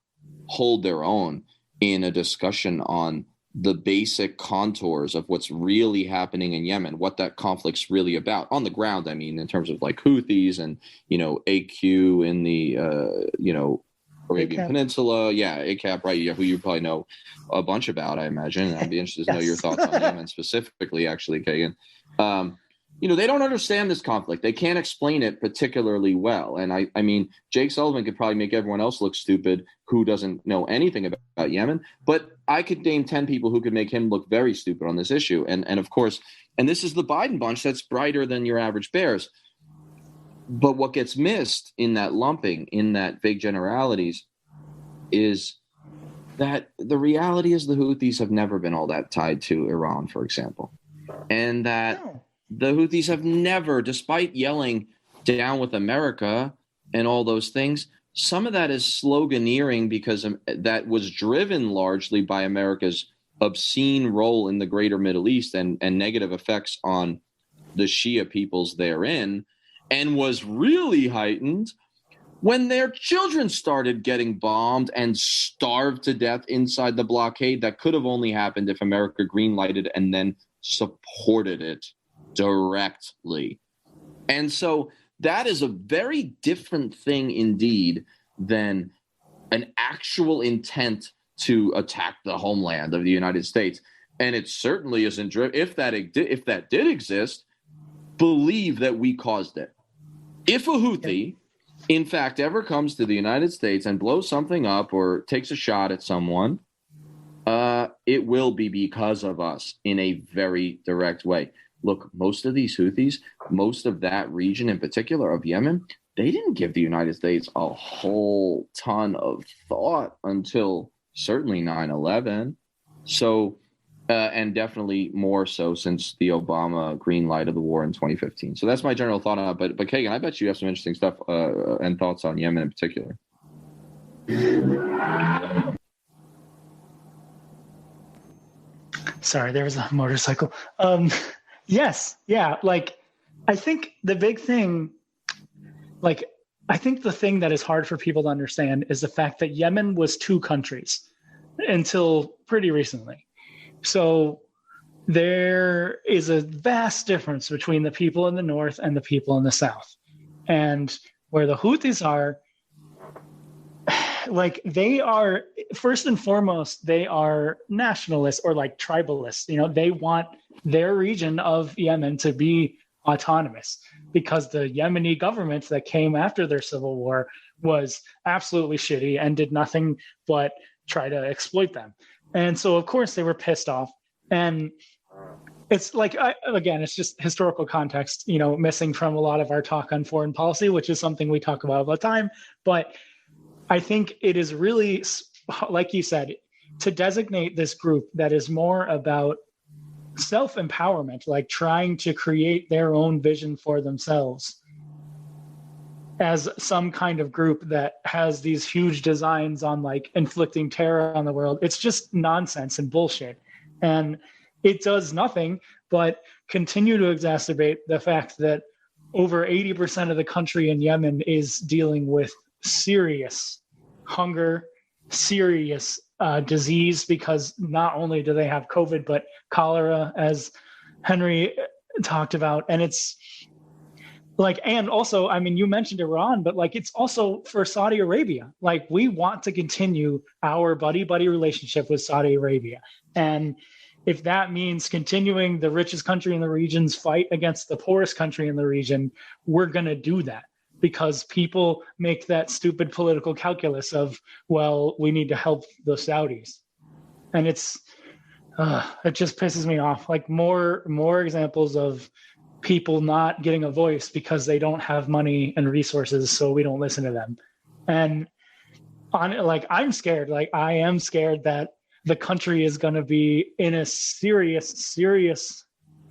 Speaker 4: hold their own in a discussion on the basic contours of what's really happening in Yemen, what that conflict's really about on the ground. I mean, in terms of like Houthis and, you know, AQ in the, you know, Arabian
Speaker 3: ACAP.
Speaker 4: Peninsula. Yeah, ACAP, right. Yeah, who you probably know a bunch about, I imagine. And I'd be interested to know your thoughts on Yemen specifically, actually, Kagan. they don't understand this conflict. They can't explain it particularly well. And I mean, Jake Sullivan could probably make everyone else look stupid who doesn't know anything about Yemen. But I could name 10 people who could make him look very stupid on this issue. And of course, and this is the Biden bunch that's brighter than your average bears. But what gets missed in that lumping, in that vague generalities, is that the reality is the Houthis have never been all that tied to Iran, for example. And that the Houthis have never, despite yelling down with America and all those things, some of that is sloganeering because that was driven largely by America's obscene role in the greater Middle East and negative effects on the Shia peoples therein, and was really heightened when their children started getting bombed and starved to death inside the blockade. That could have only happened if America greenlighted and then supported it directly. And so that is a very different thing indeed than an actual intent to attack the homeland of the United States. And it certainly isn't, if that did exist, believe that we caused it. If a Houthi, in fact, ever comes to the United States and blows something up or takes a shot at someone, it will be because of us in a very direct way. Look, most of these Houthis, most of that region in particular of Yemen, they didn't give the United States a whole ton of thought until certainly 9/11. So, and definitely more so since the Obama green light of the war in 2015. So that's my general thought on it. But Kagan, I bet you have some interesting stuff and thoughts on Yemen in particular.
Speaker 3: Sorry, there was a motorcycle. Yes, yeah. Like, I think the big thing, I think the thing that is hard for people to understand is the fact that Yemen was two countries until pretty recently. So there is a vast difference between the people in the north and the people in the south. And where the Houthis are, they are, first and foremost, they are nationalists or tribalists. They want their region of Yemen to be autonomous because the Yemeni government that came after their civil war was absolutely shitty and did nothing but try to exploit them. And so, of course, they were pissed off. And it's again, it's just historical context, missing from a lot of our talk on foreign policy, which is something we talk about all the time. But I think it is really, like you said, to designate this group that is more about self-empowerment, like trying to create their own vision for themselves as some kind of group that has these huge designs on inflicting terror on the world. It's just nonsense and bullshit. And it does nothing but continue to exacerbate the fact that over 80% of the country in Yemen is dealing with serious hunger, serious disease, because not only do they have COVID, but cholera, as Henry talked about. And it's and also, I mean, you mentioned Iran, but it's also for Saudi Arabia. We want to continue our buddy-buddy relationship with Saudi Arabia. And if that means continuing the richest country in the region's fight against the poorest country in the region, we're going to do that because people make that stupid political calculus of, well, we need to help the Saudis. And it just pisses me off. More examples of people not getting a voice because they don't have money and resources, so we don't listen to them. And I'm scared. I am scared that the country is going to be in a serious,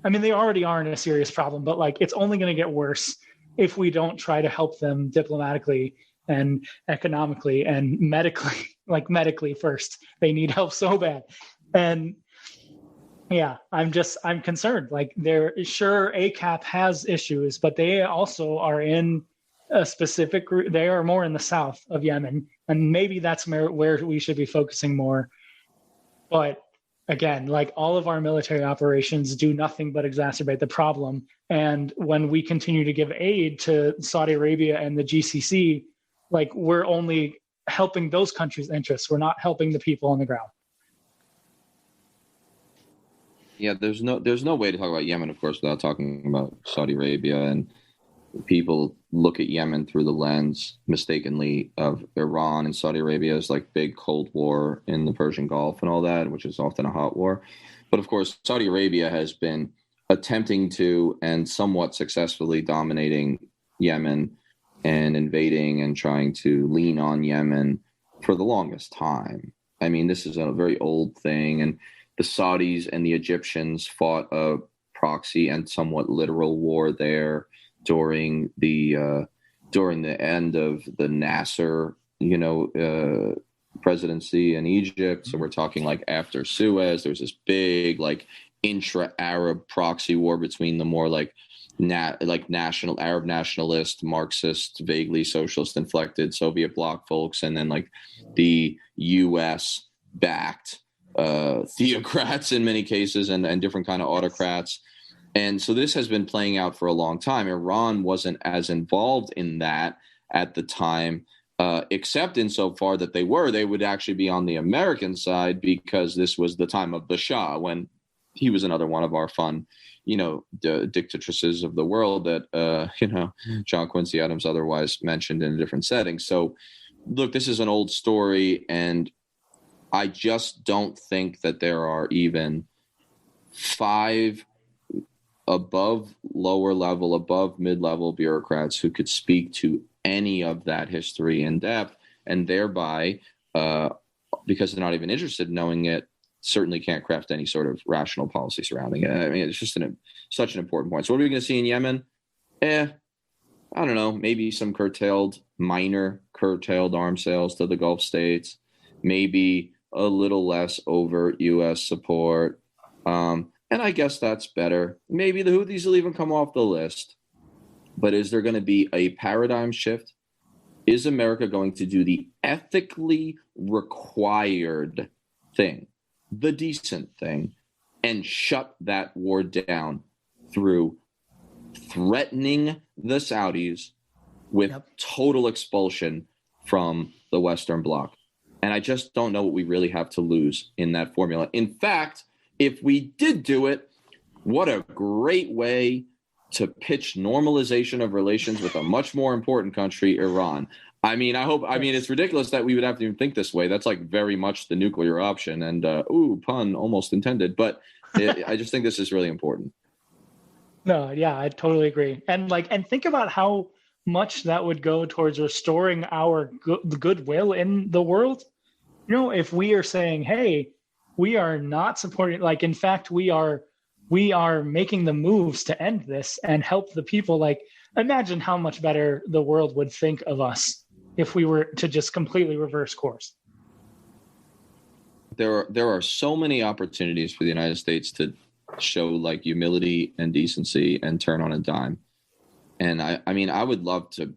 Speaker 3: I mean, they already are in a serious problem, but it's only going to get worse if we don't try to help them diplomatically and economically and medically, medically first. They need help so bad. And yeah, I'm concerned. They're sure ACAP has issues, but they also are in a specific group. They are more in the south of Yemen, and maybe that's where we should be focusing more. But again, all of our military operations do nothing but exacerbate the problem. And when we continue to give aid to Saudi Arabia and the GCC, we're only helping those countries' interests. We're not helping the people on the ground.
Speaker 4: there's no way to talk about Yemen, of course, without talking about Saudi Arabia. And people look at Yemen through the lens mistakenly of Iran and Saudi Arabia as like big Cold War in the Persian Gulf and all that, which is often a hot war. But of course, Saudi Arabia has been attempting to and somewhat successfully dominating Yemen and invading and trying to lean on Yemen for the longest time. I mean, this is a very old thing, and the Saudis and the Egyptians fought a proxy and somewhat literal war there during the end of the Nasser, presidency in Egypt. So we're talking like after Suez, there was this big like intra-Arab proxy war between the more like national Arab nationalist, Marxist, vaguely socialist inflected Soviet bloc folks, and then like the U.S. backed theocrats in many cases and different kind of autocrats. And so this has been playing out for a long time. Iran wasn't as involved in that at the time, except insofar that they would actually be on the American side, because this was the time of the Shah, when he was another one of our fun, dictatresses of the world that, John Quincy Adams otherwise mentioned in a different setting. So look, this is an old story, and I just don't think that there are even 5 above lower level, above mid-level bureaucrats who could speak to any of that history in depth, and thereby, because they're not even interested in knowing it, certainly can't craft any sort of rational policy surrounding it. I mean, it's just such an important point. So what are we going to see in Yemen? I don't know, maybe some minor curtailed arms sales to the Gulf states, maybe a little less overt U.S. support. And I guess that's better. Maybe the Houthis will even come off the list. But is there going to be a paradigm shift? Is America going to do the ethically required thing, the decent thing, and shut that war down through threatening the Saudis with total expulsion from the Western Bloc? And I just don't know what we really have to lose in that formula. In fact, if we did do it, what a great way to pitch normalization of relations with a much more important country, Iran. I mean, it's ridiculous that we would have to even think this way. That's like very much the nuclear option, and pun almost intended. But I just think this is really important.
Speaker 3: No, yeah, I totally agree. And think about how much that would go towards restoring our goodwill in the world. If we are saying, hey, we are not supporting, in fact, we are making the moves to end this and help the people. Imagine how much better the world would think of us if we were to just completely reverse course.
Speaker 4: There are so many opportunities for the United States to show humility and decency and turn on a dime. And I would love to,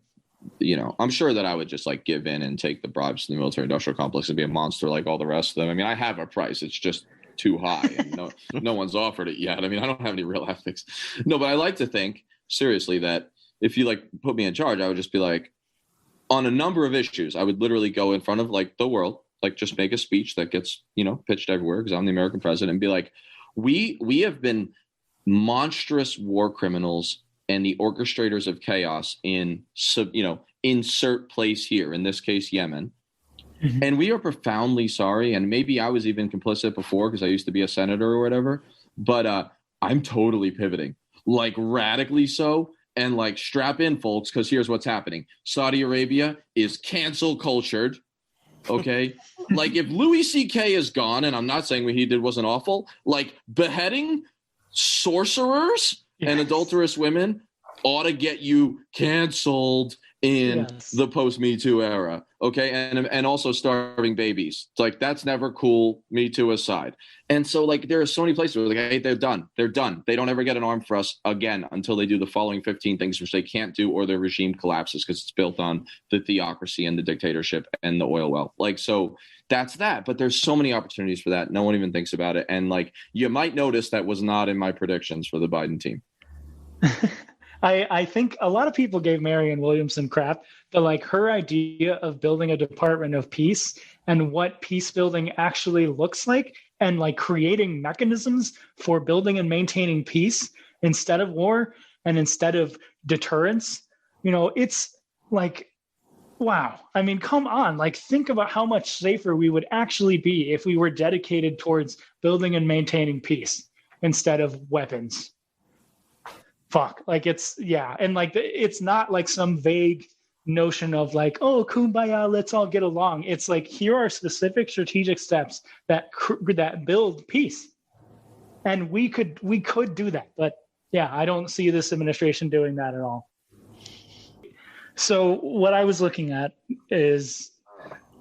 Speaker 4: I'm sure that I would just give in and take the bribes to the military industrial complex and be a monster like all the rest of them. I mean, I have a price. It's just too high. And no one's offered it yet. I mean, I don't have any real ethics. No, but I like to think seriously that if you put me in charge, I would just be on a number of issues, I would literally go in front of the world, just make a speech that gets, pitched everywhere because I'm the American president, and be we have been monstrous war criminals and the orchestrators of chaos in, insert place here, in this case, Yemen. Mm-hmm. And we are profoundly sorry. And maybe I was even complicit before because I used to be a senator or whatever, but I'm totally pivoting, radically so. And strap in, folks, because here's what's happening. Saudi Arabia is cancel cultured. Okay. If Louis C.K. is gone, and I'm not saying what he did wasn't awful, beheading sorcerers and adulterous women ought to get you canceled in the post-Me Too era. Okay. And also starving babies. It's that's never cool. Me Too aside. And so there are so many places where hey, they're done. They're done. They don't ever get an arm for us again until they do the following 15 things, which they can't do, or their regime collapses because it's built on the theocracy and the dictatorship and the oil well. So that's that. But there's so many opportunities for that. No one even thinks about it. And you might notice that was not in my predictions for the Biden team.
Speaker 3: I think a lot of people gave Marianne Williamson crap, but her idea of building a Department of Peace and what peace building actually looks like and like creating mechanisms for building and maintaining peace instead of war and instead of deterrence, it's like, wow. I mean, come on, like think about how much safer we would actually be if we were dedicated towards building and maintaining peace instead of weapons. Fuck, like and like it's not like some vague notion of like, oh, kumbaya, let's all get along. It's like, here are specific strategic steps that build peace, and we could do that. But yeah, I don't see this administration doing that at all. So what I was looking at is,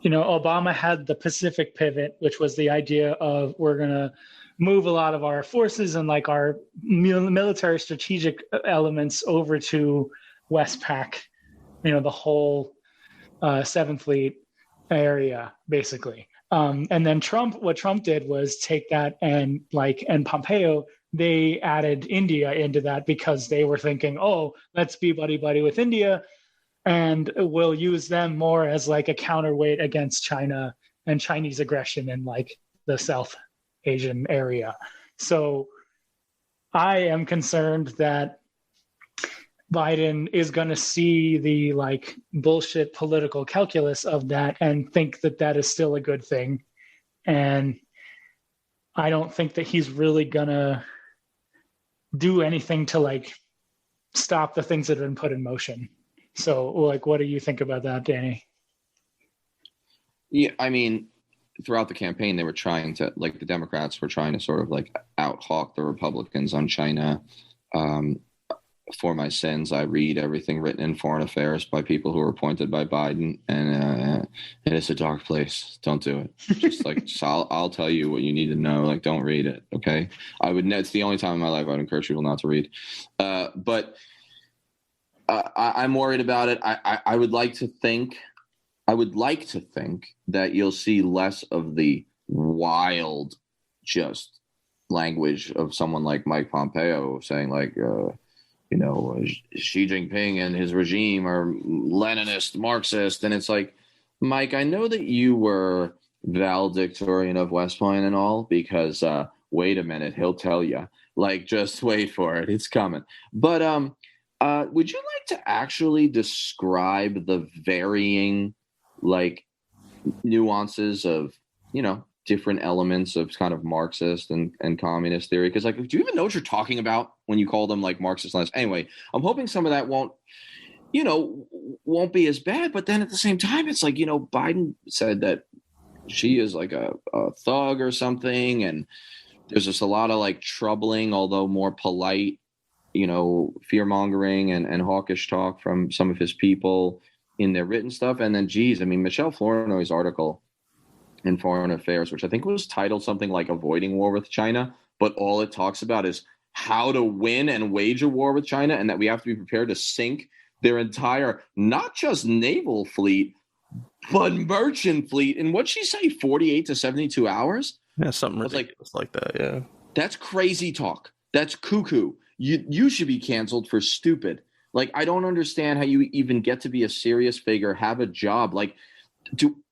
Speaker 3: Obama had the Pacific pivot, which was the idea of we're going to move a lot of our forces and like our military strategic elements over to Westpac, the whole 7th Fleet area, basically. And then what Trump did was take that and Pompeo, they added India into that because they were thinking, oh, let's be buddy-buddy with India, and we'll use them more as like a counterweight against China and Chinese aggression in like the South Asian area. So I am concerned that Biden is going to see the like bullshit political calculus of that and think that that is still a good thing. And I don't think that he's really going to do anything to like stop the things that have been put in motion. So like, what do you think about that, Danny?
Speaker 4: Yeah, I mean, throughout the campaign, they were trying to, like, the Democrats were trying to sort of like out-hawk the Republicans on China. For my sins, I read everything written in Foreign Affairs by people who were appointed by Biden, and it is a dark place. Don't do it. Just I'll tell you what you need to know. Like, don't read it. Okay. It's the only time in my life I would encourage people not to read. But I'm worried about it. I would like to think that you'll see less of the wild, just language of someone like Mike Pompeo saying like, Xi Jinping and his regime are Leninist, Marxist. And it's like, Mike, I know that you were valedictorian of West Point and all, because wait a minute, he'll tell you. Like, just wait for it. It's coming. But would you like to actually describe the varying like nuances of, different elements of kind of Marxist and communist theory? Because, like, do you even know what you're talking about when you call them like Marxist Leninist? Anyway, I'm hoping some of that won't be as bad. But then at the same time, it's like, Biden said that she is like a thug or something. And there's just a lot of like troubling, although more polite, fear mongering and hawkish talk from some of his people in their written stuff. And then, geez, I mean, Michelle Flournoy's article in Foreign Affairs, which I think was titled something like Avoiding War with China, but all it talks about is how to win and wage a war with China, and that we have to be prepared to sink their entire, not just naval fleet, but merchant fleet in, what'd she say, 48 to 72 hours?
Speaker 1: Yeah, something ridiculous like that, yeah. That's
Speaker 4: crazy talk. That's cuckoo. You should be canceled for stupid. Like, I don't understand how you even get to be a serious figure, have a job. Like,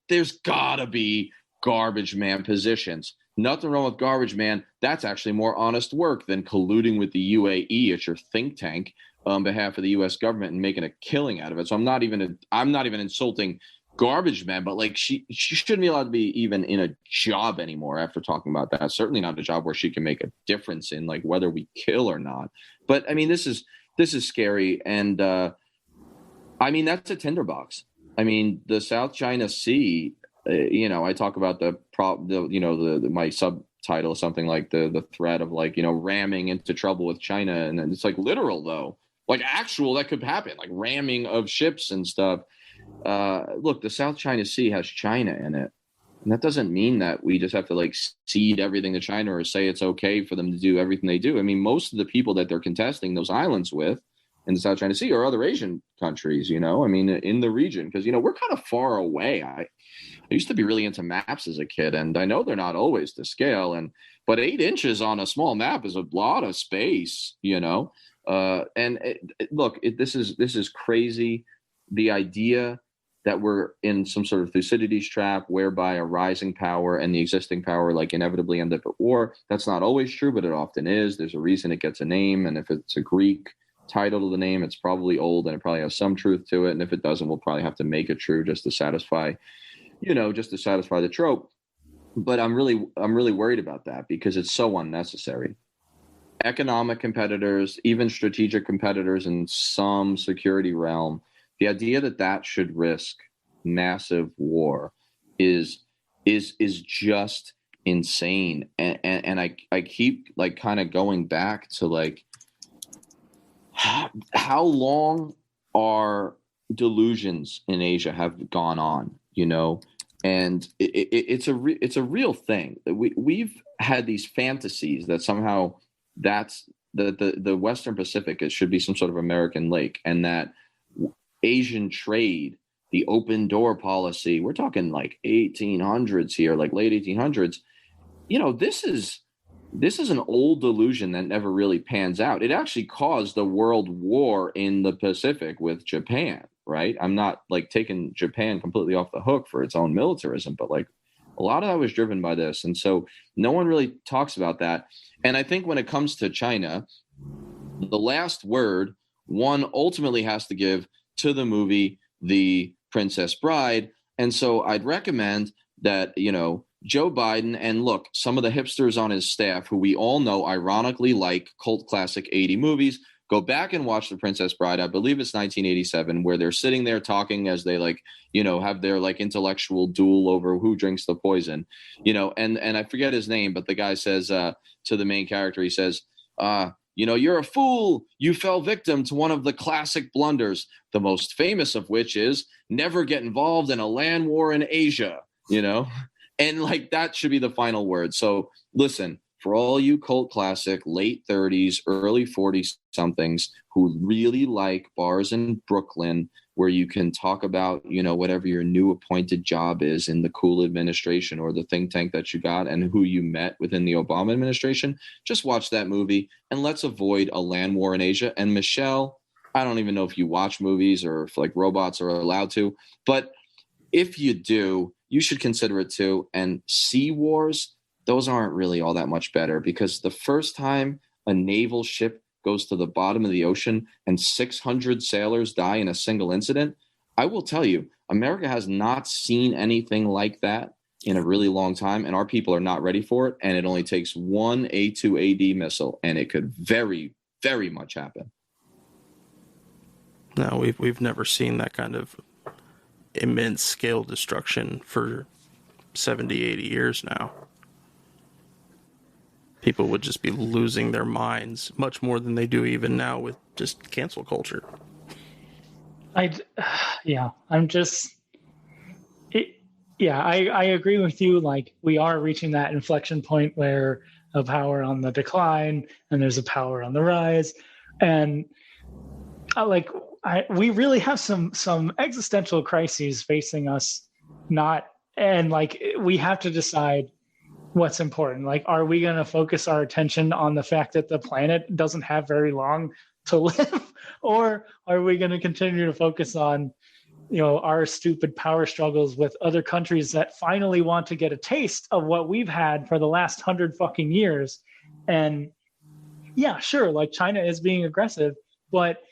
Speaker 4: there's gotta be garbage man positions. Nothing wrong with garbage man. That's actually more honest work than colluding with the UAE at your think tank on behalf of the U.S. government and making a killing out of it. So I'm not even insulting garbage man, but like she shouldn't be allowed to be even in a job anymore after talking about that. Certainly not a job where she can make a difference in like whether we kill or not. But I mean, this is scary, and I mean, that's a tinderbox. I mean, the South China Sea, I talk about my subtitle is something like the threat of like, ramming into trouble with China. And it's like literal though, like actual, that could happen, like ramming of ships and stuff. Look, the South China Sea has China in it. And that doesn't mean that we just have to like cede everything to China or say it's okay for them to do everything they do. I mean, most of the people that they're contesting those islands with in the South China Sea or other Asian countries, I mean, in the region, because, we're kind of far away. I used to be really into maps as a kid, and I know they're not always to scale, but 8 inches on a small map is a lot of space, look, this is crazy. The idea that we're in some sort of Thucydides trap whereby a rising power and the existing power like inevitably end up at war. That's not always true, but it often is. There's a reason it gets a name, and if it's a Greek title to the name, it's probably old and it probably has some truth to it. And if it doesn't, we'll probably have to make it true just to satisfy the trope. But I'm really worried about that because it's so unnecessary. Economic competitors, even strategic competitors in some security realm, the idea that should risk massive war is just insane. And I keep like kind of going back to like, how long our delusions in Asia have gone on, you know? And it's a real thing. We've had these fantasies that somehow that's the Western Pacific, it should be some sort of American lake, and that Asian trade, the open door policy, we're talking like 1800s here, like late 1800s. You know, this is an old delusion that never really pans out. It actually caused the world war in the Pacific with Japan, right? I'm not like taking Japan completely off the hook for its own militarism, but like a lot of that was driven by this. And so no one really talks about that. And I think when it comes to China, the last word one ultimately has to give to the movie The Princess Bride. And so I'd recommend that, you know, Joe Biden, and look, some of the hipsters on his staff who we all know ironically like cult classic 80 movies, go back and watch The Princess Bride. I believe it's 1987, where they're sitting there talking as they like, you know, have their like intellectual duel over who drinks the poison, you know, and I forget his name, but the guy says to the main character, he says, you know, you're a fool. You fell victim to one of the classic blunders, the most famous of which is never get involved in a land war in Asia, you know, and like that should be the final word. So listen, for all you cult classic late 30s, early 40s somethings who really like bars in Brooklyn where you can talk about, you know, whatever your new appointed job is in the cool administration or the think tank that you got and who you met within the Obama administration, just watch that movie and let's avoid a land war in Asia. And Michelle, I don't even know if you watch movies or if like robots are allowed to, but if you do, you should consider it too. And sea wars, those aren't really all that much better because the first time a naval ship goes to the bottom of the ocean and 600 sailors die in a single incident, I will tell you, America has not seen anything like that in a really long time, and our people are not ready for it, and it only takes one A2AD missile, and it could very, very much happen.
Speaker 1: No, we've never seen that kind of immense scale destruction for 70, 80 years now. People would just be losing their minds much more than they do even now with just cancel culture.
Speaker 3: I agree with you. Like we are reaching that inflection point where a power on the decline and there's a power on the rise. And we really have some existential crises facing us, we have to decide what's important. Like, are we going to focus our attention on the fact that the planet doesn't have very long to live? Or are we going to continue to focus on, you know, our stupid power struggles with other countries that finally want to get a taste of what we've had for the last 100 fucking years? And yeah, sure, like China is being aggressive, but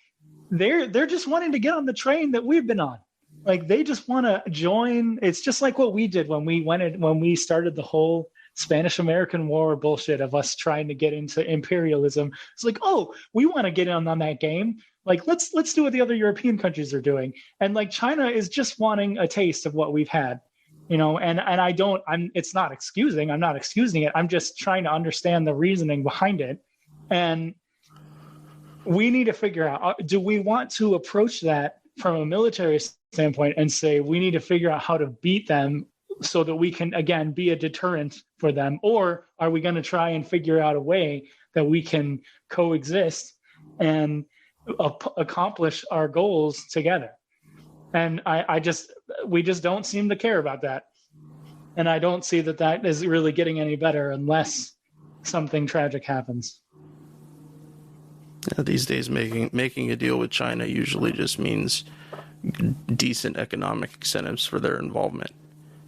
Speaker 3: they're just wanting to get on the train that we've been on. Like they just want to join. It's just like what we did when we started the whole Spanish-American War bullshit of us trying to get into imperialism. It's like, oh, we want to get in on that game. Like, let's do what the other European countries are doing. And like China is just wanting a taste of what we've had, you know, and it's not excusing. I'm not excusing it. I'm just trying to understand the reasoning behind it. And we need to figure out, do we want to approach that from a military standpoint and say, we need to figure out how to beat them so that we can, again, be a deterrent for them? Or are we going to try and figure out a way that we can coexist and accomplish our goals together? And we just don't seem to care about that. And I don't see that is really getting any better unless something tragic happens.
Speaker 1: These days, making a deal with China usually just means decent economic incentives for their involvement.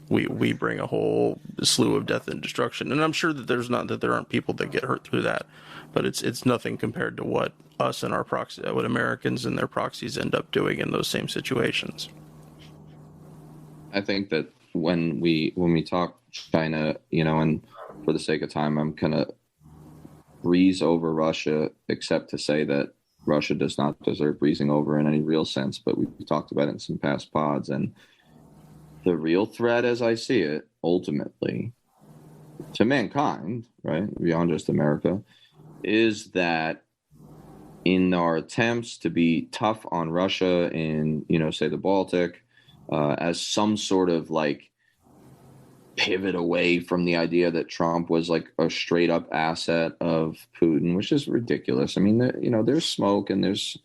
Speaker 1: We bring a whole slew of death and destruction, and I'm sure that there aren't people that get hurt through that, but it's nothing compared to what us and our proxy, what Americans and their proxies end up doing in those same situations.
Speaker 4: I think that when we talk China, and for the sake of time, I'm gonna breeze over Russia, except to say that Russia does not deserve breezing over in any real sense. But we've talked about it in some past pods, and the real threat, as I see it, ultimately to mankind, right, beyond just America, is that in our attempts to be tough on Russia in, say the Baltic, as some sort of like pivot away from the idea that Trump was like a straight up asset of Putin, which is ridiculous. I mean, there's smoke and there's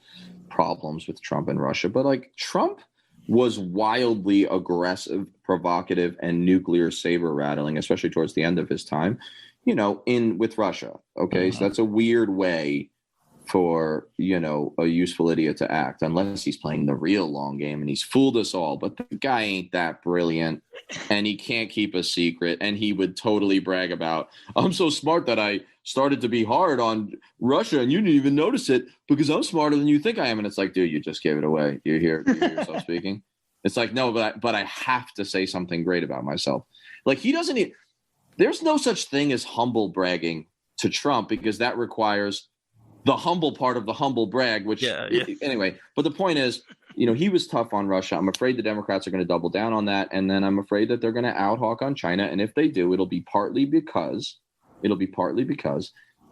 Speaker 4: problems with Trump and Russia, but like Trump was wildly aggressive, provocative, and nuclear saber rattling, especially towards the end of his time, with Russia. Okay, so that's a weird way for a useful idiot to act, unless he's playing the real long game and he's fooled us all. But the guy ain't that brilliant, and he can't keep a secret. And he would totally brag about, I'm so smart that I started to be hard on Russia and you didn't even notice it because I'm smarter than you think I am. And it's like, dude, you just gave it away. You hear yourself speaking. It's like, no, but I have to say something great about myself. Like he doesn't need, there's no such thing as humble bragging to Trump, because that requires the humble part of the humble brag, which anyway, but the point is, he was tough on Russia. I'm afraid the Democrats are going to double down on that. And then I'm afraid that they're going to out-hawk on China. And if they do, it'll be partly because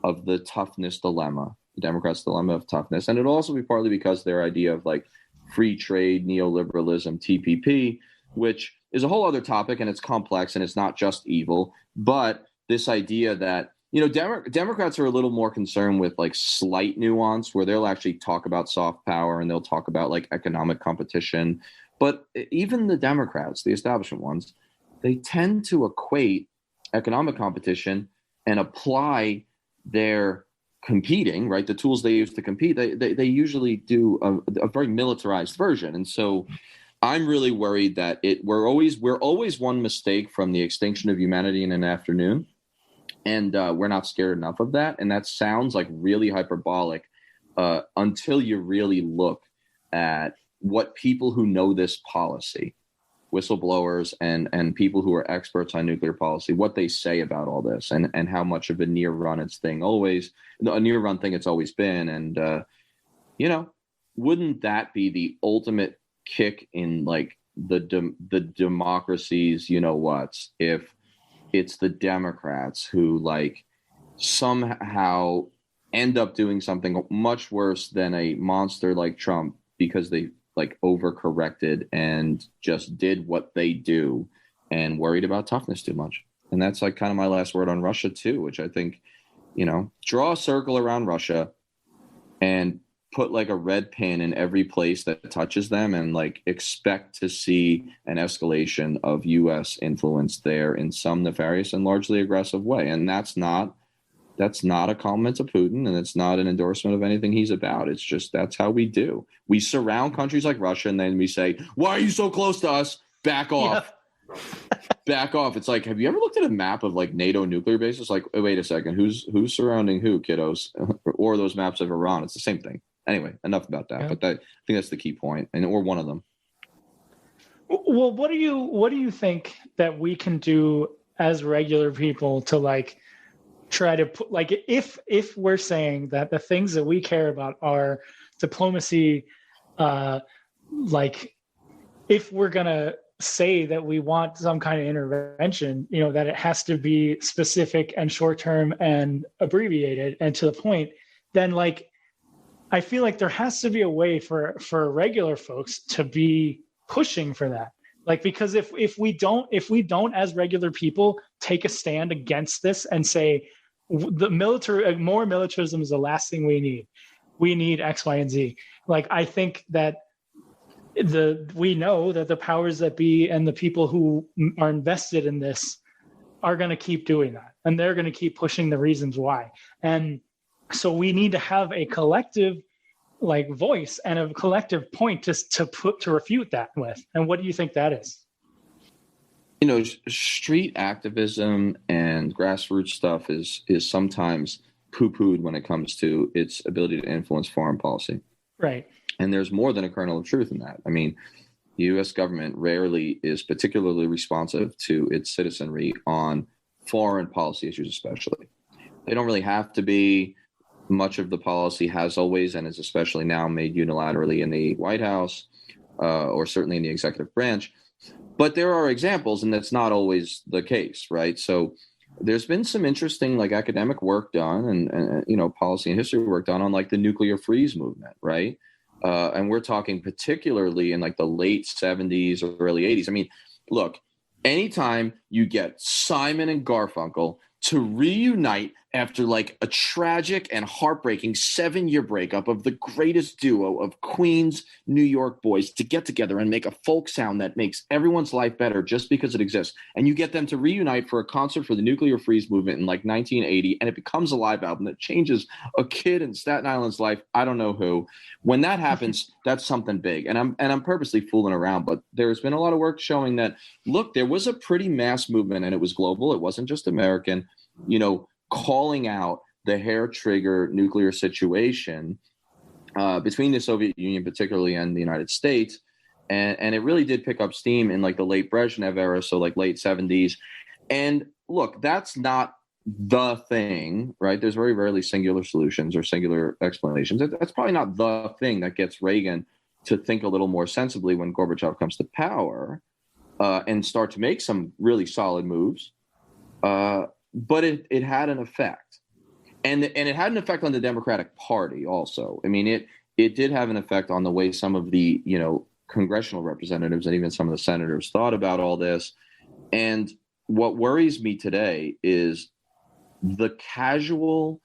Speaker 4: of the toughness dilemma, the Democrats' dilemma of toughness. And it'll also be partly because their idea of like free trade, neoliberalism, TPP, which is a whole other topic and it's complex and it's not just evil, but this idea that, Democrats are a little more concerned with like slight nuance where they'll actually talk about soft power and they'll talk about like economic competition. But even the Democrats, the establishment ones, they tend to equate economic competition and apply their competing, right? The tools they use to compete, they usually do a very militarized version. And so I'm really worried that we're always one mistake from the extinction of humanity in an afternoon. And we're not scared enough of that. And that sounds like really hyperbolic until you really look at what people who know this policy, whistleblowers and people who are experts on nuclear policy, what they say about all this and how much of a near run it's always been. And, wouldn't that be the ultimate kick in like the democracy's, if it's the Democrats who like somehow end up doing something much worse than a monster like Trump because they like overcorrected and just did what they do and worried about toughness too much. And that's like kind of my last word on Russia too, which I think, draw a circle around Russia and put like a red pin in every place that touches them and like expect to see an escalation of U.S. influence there in some nefarious and largely aggressive way. And that's not a compliment to Putin, and it's not an endorsement of anything he's about. It's just that's how we do. We surround countries like Russia and then we say, why are you so close to us? Back off. Yeah. Back off. It's like, have you ever looked at a map of like NATO nuclear bases? Like, oh, wait a second, who's surrounding who, kiddos? Or those maps of Iran. It's the same thing. Anyway, enough about that. Yeah. But I think that's the key point, or one of them.
Speaker 3: Well, what do you think that we can do as regular people to like try to put, like, if we're saying that the things that we care about are diplomacy, like if we're gonna say that we want some kind of intervention, that it has to be specific and short term and abbreviated and to the point, then like I feel like there has to be a way for regular folks to be pushing for that. Like, because if we don't as regular people take a stand against this and say more militarism is the last thing we need X, Y, and Z. Like, I think that we know that the powers that be and the people who are invested in this are going to keep doing that. And they're going to keep pushing the reasons why. And so we need to have a collective like voice and a collective point to refute that with. And what do you think that is?
Speaker 4: You know, street activism and grassroots stuff is sometimes poo-pooed when it comes to its ability to influence foreign policy.
Speaker 3: Right.
Speaker 4: And there's more than a kernel of truth in that. I mean, the U.S. government rarely is particularly responsive to its citizenry on foreign policy issues, especially. They don't really have to be. Much of the policy has always, and is especially now, made unilaterally in the White House, or certainly in the executive branch. But there are examples, and that's not always the case, right? So there's been some interesting, like, academic work done and you know, policy and history work done on, like, the nuclear freeze movement, right? And we're talking particularly in, like, the late 70s or early 80s. I mean, look, anytime you get Simon and Garfunkel to reunite after, like, a tragic and heartbreaking 7-year breakup of the greatest duo of Queens, New York boys, to get together and make a folk sound that makes everyone's life better just because it exists. And you get them to reunite for a concert for the nuclear freeze movement in, like, 1980, and it becomes a live album that changes a kid in Staten Island's life. I don't know who. When that happens, that's something big. And I'm purposely fooling around, but there's been a lot of work showing that, look, there was a pretty mass movement, and it was global. It wasn't just American, you know, calling out the hair trigger nuclear situation between the Soviet Union particularly and the United States. And it really did pick up steam in, like, the late Brezhnev era, so, like, late 70s. And look, that's not the thing, right? There's very rarely singular solutions or singular explanations. That's probably not the thing that gets Reagan to think a little more sensibly when Gorbachev comes to power and start to make some really solid moves. But it had an effect, and it had an effect on the Democratic Party also. I mean, it did have an effect on the way some of the, you know, congressional representatives and even some of the senators thought about all this. And what worries me today is the casual,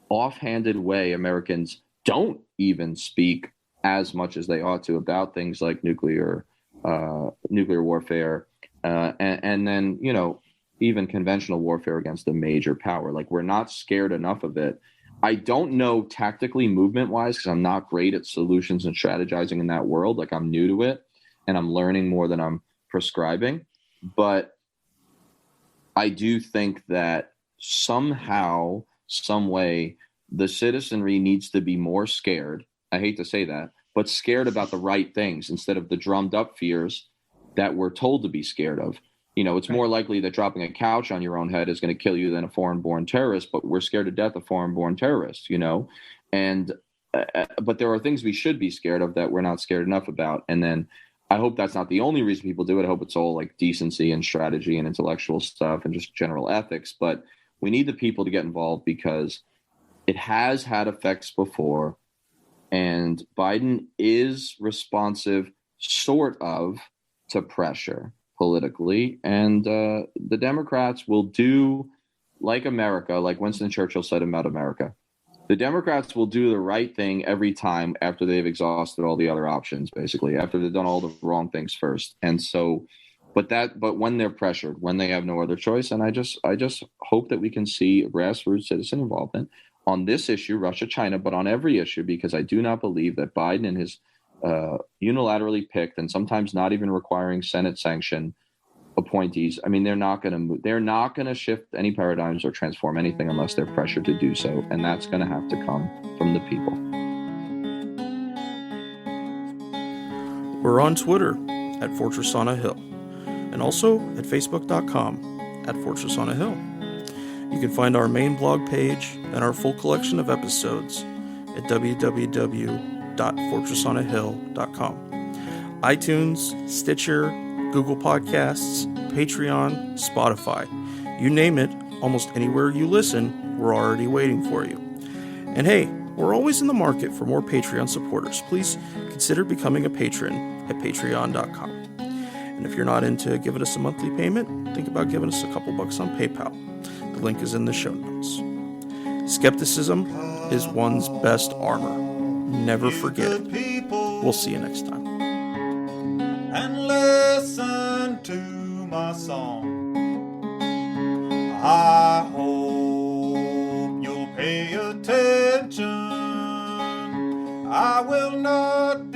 Speaker 4: offhanded way Americans don't even speak as much as they ought to about things like nuclear warfare, and then, you know, even conventional warfare against a major power. Like, we're not scared enough of it. I don't know tactically, movement-wise, because I'm not great at solutions and strategizing in that world. Like, I'm new to it, and I'm learning more than I'm prescribing. But I do think that somehow, some way, the citizenry needs to be more scared. I hate to say that, but scared about the right things instead of the drummed-up fears that we're told to be scared of. You know, it's more likely that dropping a couch on your own head is going to kill you than a foreign-born terrorist, but we're scared to death of foreign-born terrorists, you know? And, but there are things we should be scared of that we're not scared enough about. And then I hope that's not the only reason people do it. I hope it's all, like, decency and strategy and intellectual stuff and just general ethics. But we need the people to get involved because it has had effects before. And Biden is responsive, sort of, to pressure politically, and the Democrats will do like America, like Winston Churchill said about America. The Democrats will do the right thing every time after they've exhausted all the other options, basically, after they've done all the wrong things first. And so, but when they're pressured, when they have no other choice, and I just hope that we can see grassroots citizen involvement on this issue, Russia-China, but on every issue, because I do not believe that Biden and his unilaterally picked and sometimes not even requiring Senate sanction appointees, I mean, they're not going to shift any paradigms or transform anything unless they're pressured to do so. And that's going to have to come from the people.
Speaker 1: We're on Twitter at Fortress on a Hill and also at Facebook.com at Fortress on a Hill. You can find our main blog page and our full collection of episodes at www.fortressonahill.com. iTunes, Stitcher, Google Podcasts, Patreon, Spotify. You name it, almost anywhere you listen, we're already waiting for you. And hey, we're always in the market for more Patreon supporters. Please consider becoming a patron at patreon.com. And if you're not into giving us a monthly payment, think about giving us a couple bucks on PayPal. The link is in the show notes. Skepticism is one's best armor. Never forget it. We'll see you next time.
Speaker 5: And listen to my song. I hope you'll pay attention I will not